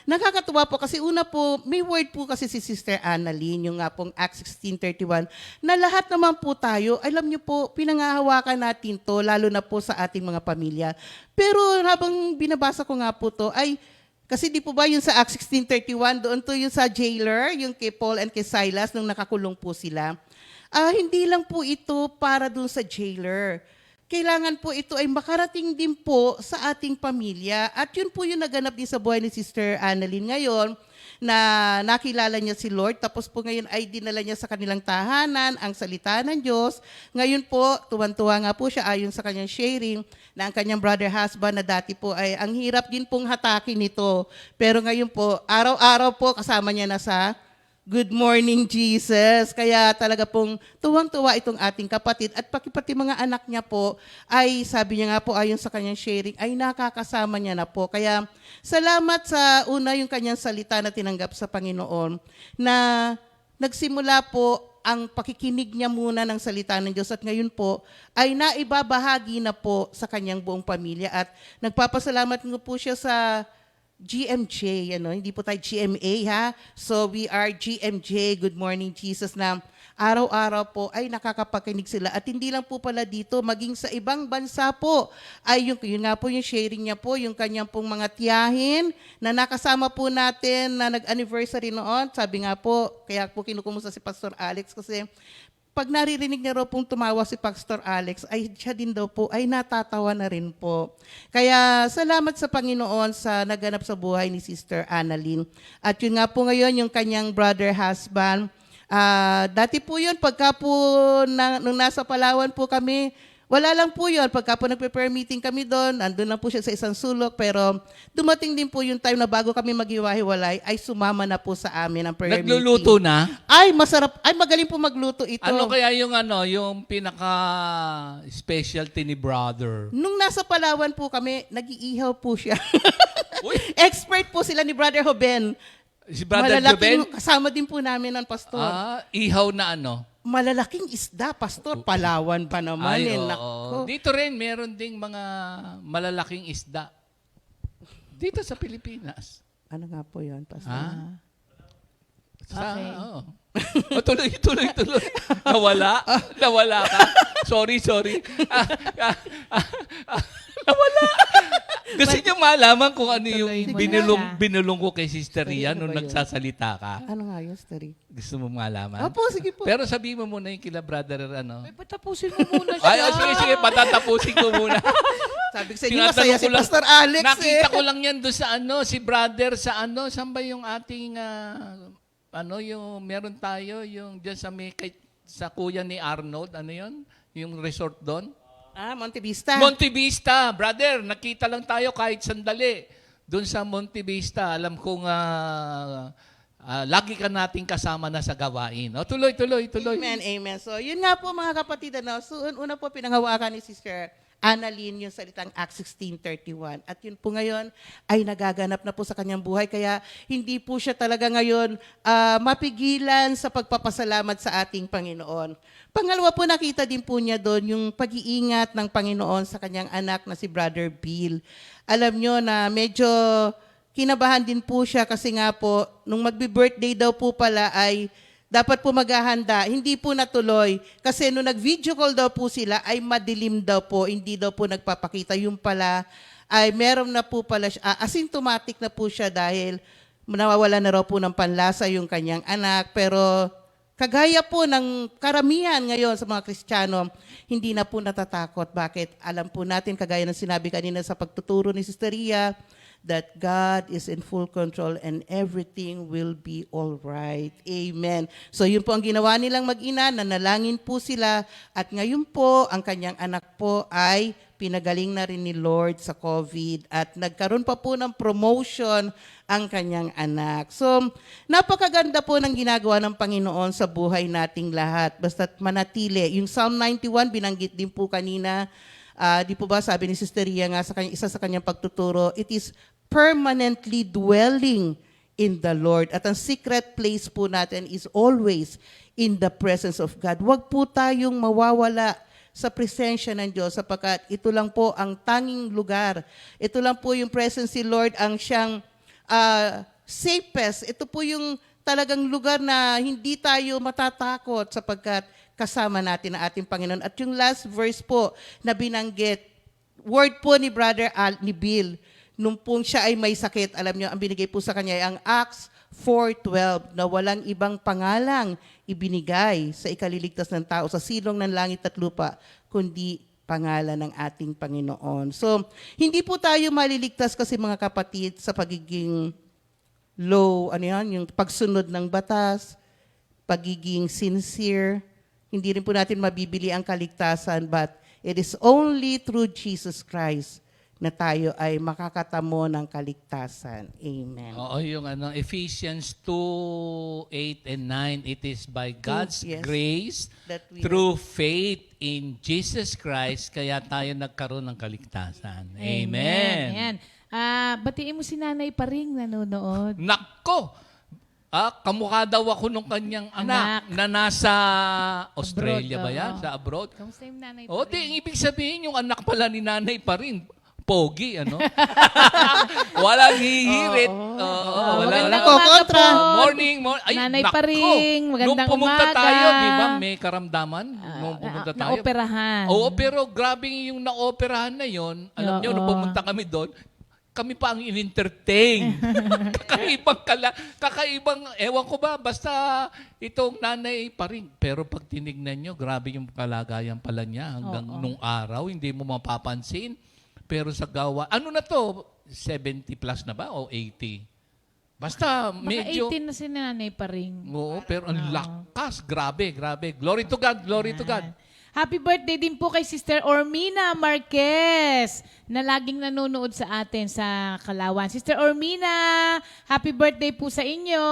nakakatuwa po kasi una po, may word po kasi si Sister Annalyn, yung nga pong Acts 16:31, na lahat naman po tayo, alam niyo po, pinangahawakan natin to, lalo na po sa ating mga pamilya. Pero habang binabasa ko nga po to, ay, kasi di po ba yung sa Acts 16:31, doon to yung sa jailer, yung kay Paul and kay Silas, nung nakakulong po sila. Hindi lang po ito para doon sa jailer. Kailangan po ito ay makarating din po sa ating pamilya. At yun po yung naganap din sa buhay ni Sister Annalyn ngayon, na nakilala niya si Lord. Tapos po ngayon ay dinala niya sa kanilang tahanan ang salita ng Diyos. Ngayon po, tuwan-tuwa nga po siya ayon sa kanyang sharing na ang kanyang brother husband na dati po ay ang hirap din pong hatakin nito. Pero ngayon po, araw-araw po kasama niya na sa Good Morning Jesus. Kaya talaga pong tuwang-tuwa itong ating kapatid. At pati mga anak niya po ay sabi niya nga po ayon sa kanyang sharing ay nakakasama niya na po. Kaya salamat sa una yung kanyang salita na tinanggap sa Panginoon na nagsimula po ang pakikinig niya muna ng salita ng Diyos at ngayon po ay naibabahagi na po sa kanyang buong pamilya. At nagpapasalamat nga po siya sa GMJ, hindi po tayo GMA ha. So we are GMJ, Good Morning Jesus, na araw-araw po ay nakakapakinig sila. At hindi lang po pala dito, maging sa ibang bansa po, ay yun nga po yung sharing niya po, yung kanyang pong mga tiyahin na nakasama po natin na nag-anniversary noon. Sabi nga po, kaya po kinukumusta si Pastor Alex kasi pag naririnig niya raw pong tumawa si Pastor Alex, ay siya din daw po ay natatawa na rin po. Kaya salamat sa Panginoon sa naganap sa buhay ni Sister Annalyn. At yun nga po ngayon, yung kanyang brother husband, dati po yun, pagka po nung nasa Palawan po kami, wala lang po yun. Pagka po nagpe-prayer meeting kami doon, andun lang po siya sa isang sulok, pero dumating din po yung time na bago kami maghiwa-hiwalay, ay sumama na po sa amin ang prayer meeting. Nagluluto na? Ay, masarap. Ay, magaling po magluto ito. Ano kaya yung pinaka specialty ni brother? Nung nasa Palawan po kami, nag-iihaw po siya. Uy, Expert po sila ni Brother Hoben. si Brother Malalaking, Joben? kasama din po namin ng pastor. Ihaw na ano? Malalaking isda, pastor. Palawan pa naman. Ay, oo. Nako. Dito rin, meron ding mga malalaking isda. Dito sa Pilipinas. Ano nga po yun, pastor? Okay. Tuloy. Nawala ka. Sorry. Nawala. Gusto niyo malaman kung ano yung Tuloy mo binulong ko kay Sister Ria Ano nung ba yun? nagsasalita ka. Ano nga yun, story? Gusto mo malaman? Opo, sige po. Pero sabihin mo muna yung kila brother, Ay, patapusin mo muna siya. Ay, sige, patatapusin ko muna. Sabi ko sa inyo, masaya si ko lang- Pastor Alex Nakita ko lang yan doon sa si brother saan ba yung ating, yung meron tayo, yung dyan sa kuya ni Arnold, yun? Yung resort doon? Monte Vista. Monte Vista, brother, nakita lang tayo kahit sandali. Doon sa Monte Vista, alam kong lagi ka nating kasama na sa gawain. Tuloy. Amen. So, yun nga po mga kapatid. So, una po pinanghawakan ni Sister Annalyn yung salitang Acts 16:31. At yun po ngayon ay nagaganap na po sa kanyang buhay. Kaya hindi po siya talaga ngayon mapigilan sa pagpapasalamat sa ating Panginoon. Pangalawa po, nakita din po niya doon yung pag-iingat ng Panginoon sa kanyang anak na si Brother Bill. Alam nyo na medyo kinabahan din po siya kasi nga po, nung magbi-birthday daw po pala ay dapat po maghahanda, hindi po natuloy. Kasi nung nag-video call daw po sila, ay madilim daw po, hindi daw po nagpapakita. Yung pala, ay meron na po pala, asymptomatic na po siya dahil nawawala na raw po ng panlasa yung kanyang anak. Pero kagaya po ng karamihan ngayon sa mga Kristiyano, hindi na po natatakot. Bakit? Alam po natin, kagaya ng sinabi kanina sa pagtuturo ni Sister Ria, that God is in full control and everything will be all right. Amen. So yun po ang ginawa nilang mag-ina, nanalangin po sila at ngayon po ang kanyang anak po ay pinagaling na rin ni Lord sa COVID at nagkaroon pa po ng promotion ang kanyang anak. So napakaganda po ng ginagawa ng Panginoon sa buhay nating lahat. Basta't manatili. Yung Psalm 91, binanggit din po kanina, di po ba sabi ni Sister Ria nga sa isa sa kanyang pagtuturo, it is permanently dwelling in the Lord. At ang secret place po natin is always in the presence of God. Huwag po tayong mawawala sa presensya ng Diyos sapagkat ito lang po ang tanging lugar. Ito lang po yung presence ni Lord ang siyang safest. Ito po yung talagang lugar na hindi tayo matatakot sapagkat kasama natin ang ating Panginoon. At yung last verse po na binanggit, word po ni Brother ni Bill, nung pong siya ay may sakit, alam niyo, ang binigay po sa kanya ay ang Acts 4:12 na walang ibang pangalang ibinigay sa ikaliligtas ng tao sa silong ng langit at lupa, kundi pangalan ng ating Panginoon. So, hindi po tayo maliligtas kasi mga kapatid sa pagiging low, yung pagsunod ng batas, pagiging sincere. Hindi rin po natin mabibili ang kaligtasan, but it is only through Jesus Christ na tayo ay makakatamo ng kaligtasan. Amen. Oo, yung Ephesians 2:8 and 9, it is by God's Yes. grace, That we through faith in Jesus Christ, kaya tayo nagkaroon ng kaligtasan. Amen. Ayan. Batiin mo si Nanay Paring nanonood. Nako! Kamukha daw ako nung kanyang anak na nasa Australia Abroad, ba yan? oo. Sa abroad? Kamusta yung Nanay O, Paring? di, ibig sabihin yung anak pala ni Nanay pa rin. Pogi, ano? Walang hihirit. Oo, Magandang Nako, umaga kontra. po. Morning. Ay, Nanay nako. Paring, magandang Nung pumunta umaga. tayo, di ba, may karamdaman? Nung pumunta tayo. Naoperahan. Oo, pero grabe yung naoperahan na yon. Alam niyo, nung pumunta kami doon, kami pa ang in-entertain. Kakaibang, ewan ko ba, basta itong Nanay Paring. Pero pag tinignan nyo, grabe yung kalagayan pala niya hanggang nung araw, hindi mo mapapansin. Pero sa gawa, ano na to, 70 plus na ba o 80? Basta Baka medyo... 18 na si Nanay Paring. Oo, pero ang lakas. Grabe, grabe. Glory to God, glory to God. Happy birthday din po kay Sister Ormina Marquez na laging nanonood sa atin sa Kalawan. Sister Ormina, happy birthday po sa inyo.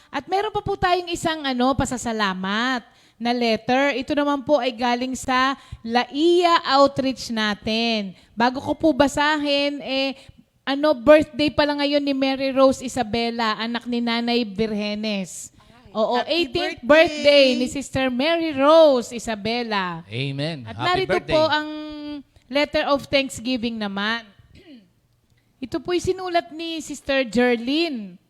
At meron pa po tayong isang pasasalamat na letter. Ito naman po ay galing sa Laia Outreach natin. Bago ko po basahin, birthday pala ngayon ni Mary Rose Isabela, anak ni Nanay Virgenes. Oo, Happy 18th birthday! birthday ni Sister Mary Rose Isabela. Amen. At Happy narito birthday. po ang letter of thanksgiving naman. Ito po'y sinulat ni Sister Jerlyn.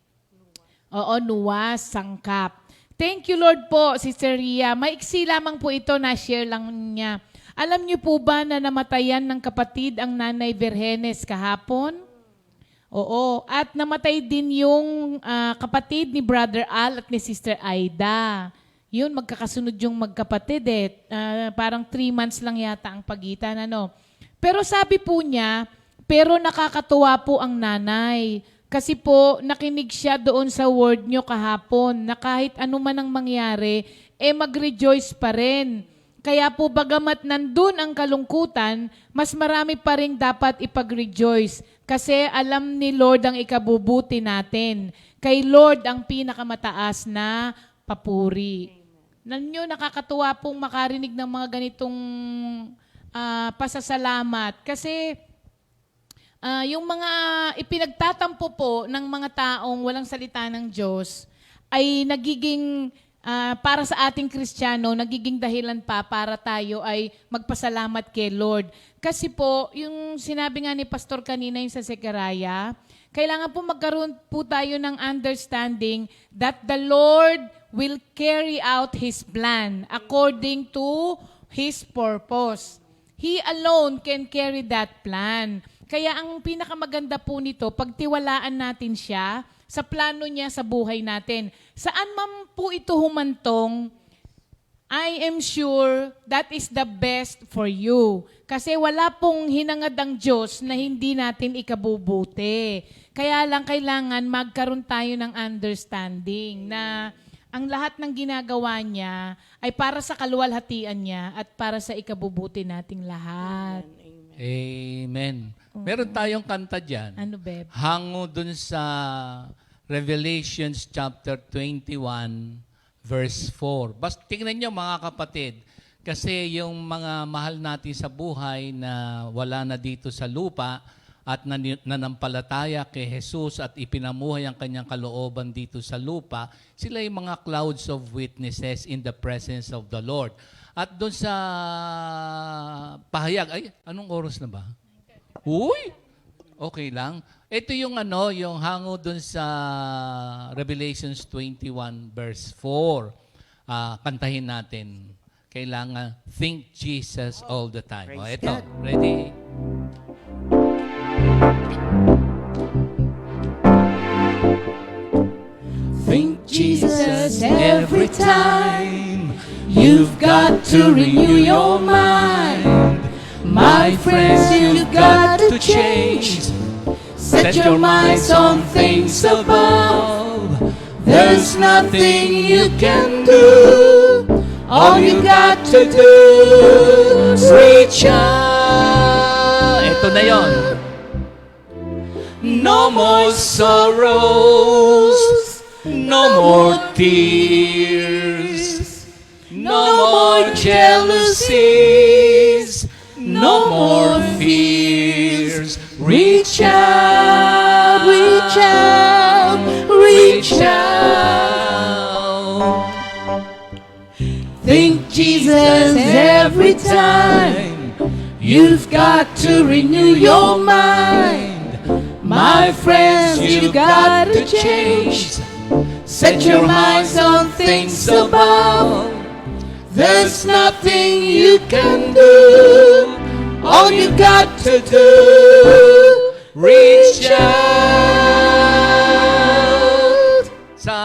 Oo, Nuwas Sangkap. Thank you, Lord po, Sister Ria. Maiksi lamang po ito, na-share lang niya. Alam niyo po ba na namatayan ng kapatid ang Nanay Virgenes kahapon? Oo. At namatay din yung kapatid ni Brother Al at ni Sister Aida. Yun, magkakasunod yung magkapatid parang 3 months lang yata ang pagitan. Pero sabi po niya, pero nakakatuwa po ang nanay. Kasi po, nakinig siya doon sa word nyo kahapon na kahit ano man ang mangyari, mag-rejoice pa rin. Kaya po bagamat nandun ang kalungkutan, mas marami pa rin dapat ipag-rejoice. Kasi alam ni Lord ang ikabubuti natin. Kay Lord ang pinakamataas na papuri. Nanyo, nakakatuwa pong makarinig ng mga ganitong pasasalamat. Kasi yung mga ipinagtatampo po ng mga taong walang salita ng Diyos ay nagiging, para sa ating Kristiyano, nagiging dahilan pa para tayo ay magpasalamat kay Lord. Kasi po, yung sinabi nga ni Pastor kanina yung sa Zechariah, kailangan po magkaroon po tayo ng understanding that the Lord will carry out His plan according to His purpose. He alone can carry that plan. Kaya ang pinakamaganda po nito, pagtiwalaan natin siya sa plano niya sa buhay natin. Saan man po ito humantong, I am sure that is the best for you. Kasi wala pong hinangad ang Diyos na hindi natin ikabubuti. Kaya lang kailangan magkaroon tayo ng understanding na ang lahat ng ginagawa niya ay para sa kaluwalhatian niya at para sa ikabubuti nating lahat. Amen. Meron tayong kanta dyan. Ano, Beb? Hango dun sa Revelations chapter 21, verse 4. Basta tingnan nyo mga kapatid, kasi yung mga mahal natin sa buhay na wala na dito sa lupa at nanampalataya kay Jesus at ipinamuhay ang kanyang kalooban dito sa lupa, sila yung mga clouds of witnesses in the presence of the Lord. At doon sa pahayag, ay, anong oras na ba? Uy! Okay lang. Ito yung yung hango dun sa Revelations 21 verse 4. Kantahin natin. Kailangan think Jesus all the time. Praise Ito, God. ready? Think Jesus every time. You've got to renew your mind. My friends, you've got to change. Set your minds on things above. There's nothing you can do. All you got to do is reach out. Ito na yon. No more sorrows, no more tears, no more jealousies, no more fears. Reach out, reach out, reach out. Think Jesus every time. You've got to renew your mind. My friends, you've got to change. Set your minds on things above. There's nothing you can do. All you got to do, reach out. Sa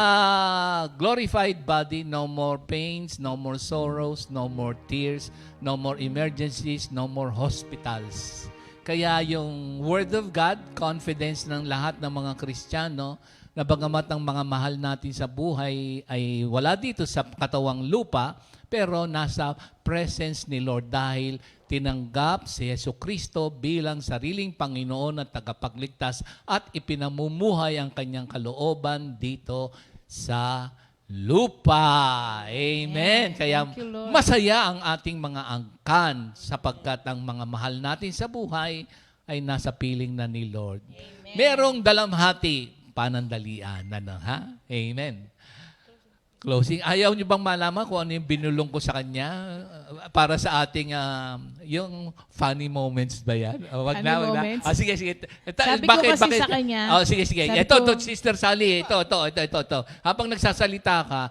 glorified body, no more pains, no more sorrows, no more tears, no more emergencies, no more hospitals. Kaya yung Word of God, confidence ng lahat ng mga Kristiyano, na bagamat ang mga mahal natin sa buhay ay wala dito sa katawang lupa, pero nasa presence ni Lord dahil tinanggap si Jesucristo bilang sariling Panginoon at tagapagligtas at ipinamumuhay ang kanyang kalooban dito sa lupa. Amen. Kaya Thank you, Lord. masaya ang ating mga angkan sapagkat ang mga mahal natin sa buhay ay nasa piling na ni Lord. Amen. Merong dalamhati, panandalian. Ha? Amen. Closing. Ayaw niyo bang malaman kung ano yung binulong ko sa kanya para sa ating yung funny moments ba yan? Wag Funny na, wag moments? na. Sige, sige. Sabi ko kasi sa kanya, Sige. sabi Ito, ko- Sister Sally. Ito. Habang nagsasalita ka,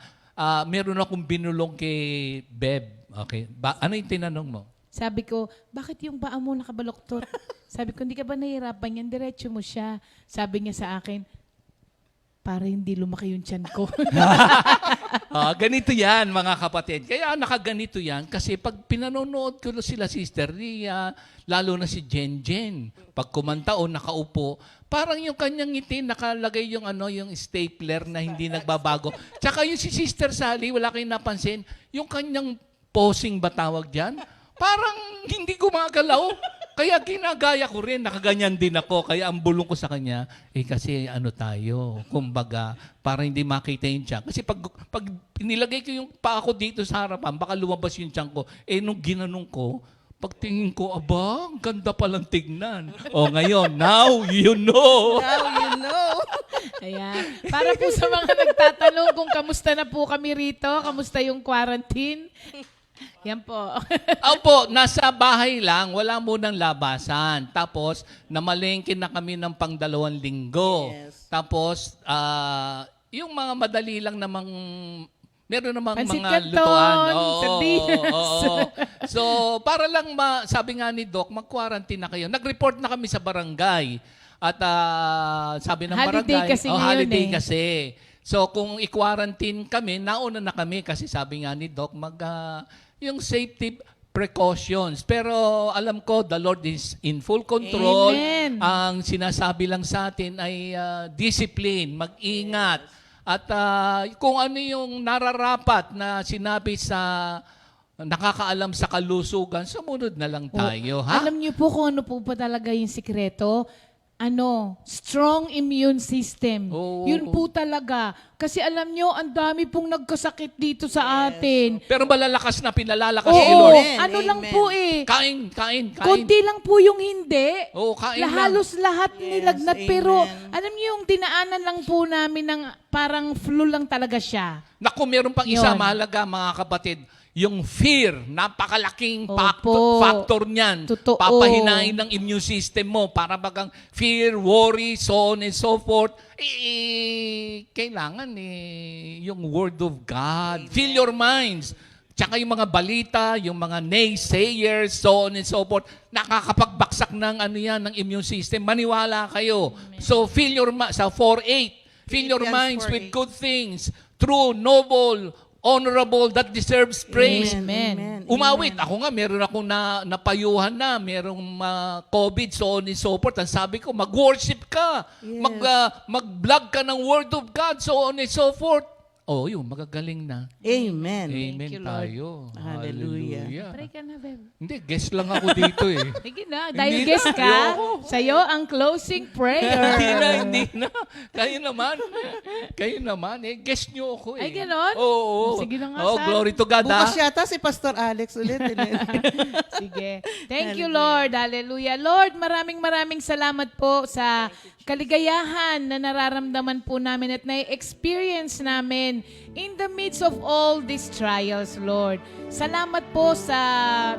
meron akong binulong kay Beb. Okay. Ano yung tinanong mo? Sabi ko, bakit yung paa mo nakabaloktot? Sabi ko, hindi ka ba nahihirapan yan? Diretso mo siya. Sabi niya sa akin, para hindi lumaki yung tiyan ko. Ganito yan, mga kapatid. Kaya nakaganito yan kasi pag pinanonood ko sila, Sister Ria, lalo na si Jen, pag kumanta o nakaupo, parang yung kanyang ngiti, nakalagay yung yung stapler na hindi nagbabago. Tsaka yung si Sister Sally, wala kayong napansin, yung kanyang posing ba tawag dyan? Parang hindi gumagalaw. Kaya ginagaya ko rin, nakaganyan din ako. Kaya ang bulong ko sa kanya, kasi tayo, kumbaga, para hindi makita yung tiyan. Kasi pag nilagay ko yung paa ko dito sa harapan, baka lumabas yung tiyan ko. Nung ginanong ko, Pagtingin ko, aba, ang ganda palang tignan. O ngayon, now you know. Now you know. Ayan. Para po sa mga nagtatanong kung kamusta na po kami rito, kamusta yung quarantine. Yan po. Opo, nasa bahay lang, wala munang labasan. Tapos, namalengke na kami ng pang 2 linggo. Yes. Tapos, yung mga madali lang namang, meron namang Pansit mga canton, lutuan. sardinas. Oo. So, para lang, sabi nga ni Doc, mag-quarantine na kayo. Nag-report na kami sa barangay. At sabi ng Holiday barangay, kasi ngayon holiday eh. kasi. So, kung i-quarantine kami, nauna na kami kasi sabi nga ni Doc, yung safety precautions. Pero alam ko, the Lord is in full control. Amen. Ang sinasabi lang sa atin ay discipline, mag-ingat. At kung ano yung nararapat na sinabi sa nakakaalam sa kalusugan, sumunod na lang tayo. Ha? Alam niyo po kung ano po ba talaga yung sikreto? Strong immune system. Oo. Yun po talaga. Kasi alam niyo, ang dami pong nagkasakit dito sa atin. Pero malalakas na pinalalakas Oo, ni Lord. Amen, ano lang amen. po eh. Kain. Konti lang po yung hindi. Oo, kain lang. Halos lahat nilagnat. amen. Pero alam niyo yung dinaanan lang po namin ng parang flu lang talaga siya. Naku, meron pang isa Yun. mahalaga mga kapatid. Yung fear, napakalaking Opo. factor niyan. Totoo. Papahinain ng immune system mo para bagang fear, worry, so on and so forth. Kailangan yung word of God. Fill your minds. Tsaka yung mga balita, yung mga naysayers, so on and so forth, nakakapagbaksak ng ng immune system. Maniwala kayo. So fill your sa 4:8. Fill your Philippians minds 4:8. with good things, true, noble, honorable, that deserves praise. Amen. Umawit. Ako nga, meron akong napayuhan na, merong COVID, so on and so forth. Ang sabi ko, mag-worship ka. Yes. Mag-vlog ka ng Word of God, so on and so forth. Oh, yun, magagaling na. Amen. Amen you, Lord. tayo. Hallelujah. Pray ka na, babe. Hindi, guest lang ako dito eh. Sige na, dahil Hindi guest na, ka, ayoko. sa'yo ang closing prayer. Hindi na. Kayo naman. Guest nyo ako eh. Ay, ganon? Oo. Sige na nga, Oh, San. glory to God. Bukas ah. yata si Pastor Alex ulit. Sige. Thank you, Lord. Hallelujah. Lord, maraming salamat po sa kaligayahan na nararamdaman po namin at na-experience namin in the midst of all these trials, Lord. Salamat po sa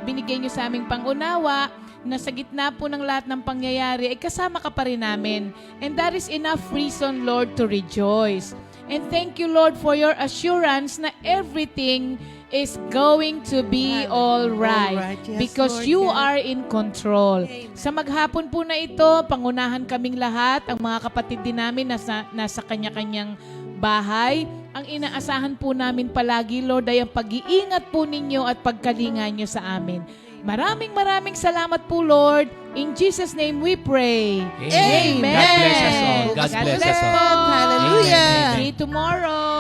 binigay niyo sa aming pangunawa na sa gitna po ng lahat ng pangyayari ay kasama ka pa rin namin. And that is enough reason, Lord, to rejoice. And thank you, Lord, for your assurance na everything is going to be all right. All right. Yes, Because Lord, you yes. are in control. Sa maghapon po na ito, pangunahan kaming lahat, ang mga kapatid din namin nasa kanya-kanyang bahay. Ang inaasahan po namin palagi, Lord, ay ang pag-iingat po ninyo at pagkalinga nyo sa amin. Maraming salamat po, Lord. In Jesus' name we pray. Amen. God bless us all. God bless us all. Hallelujah. See you tomorrow.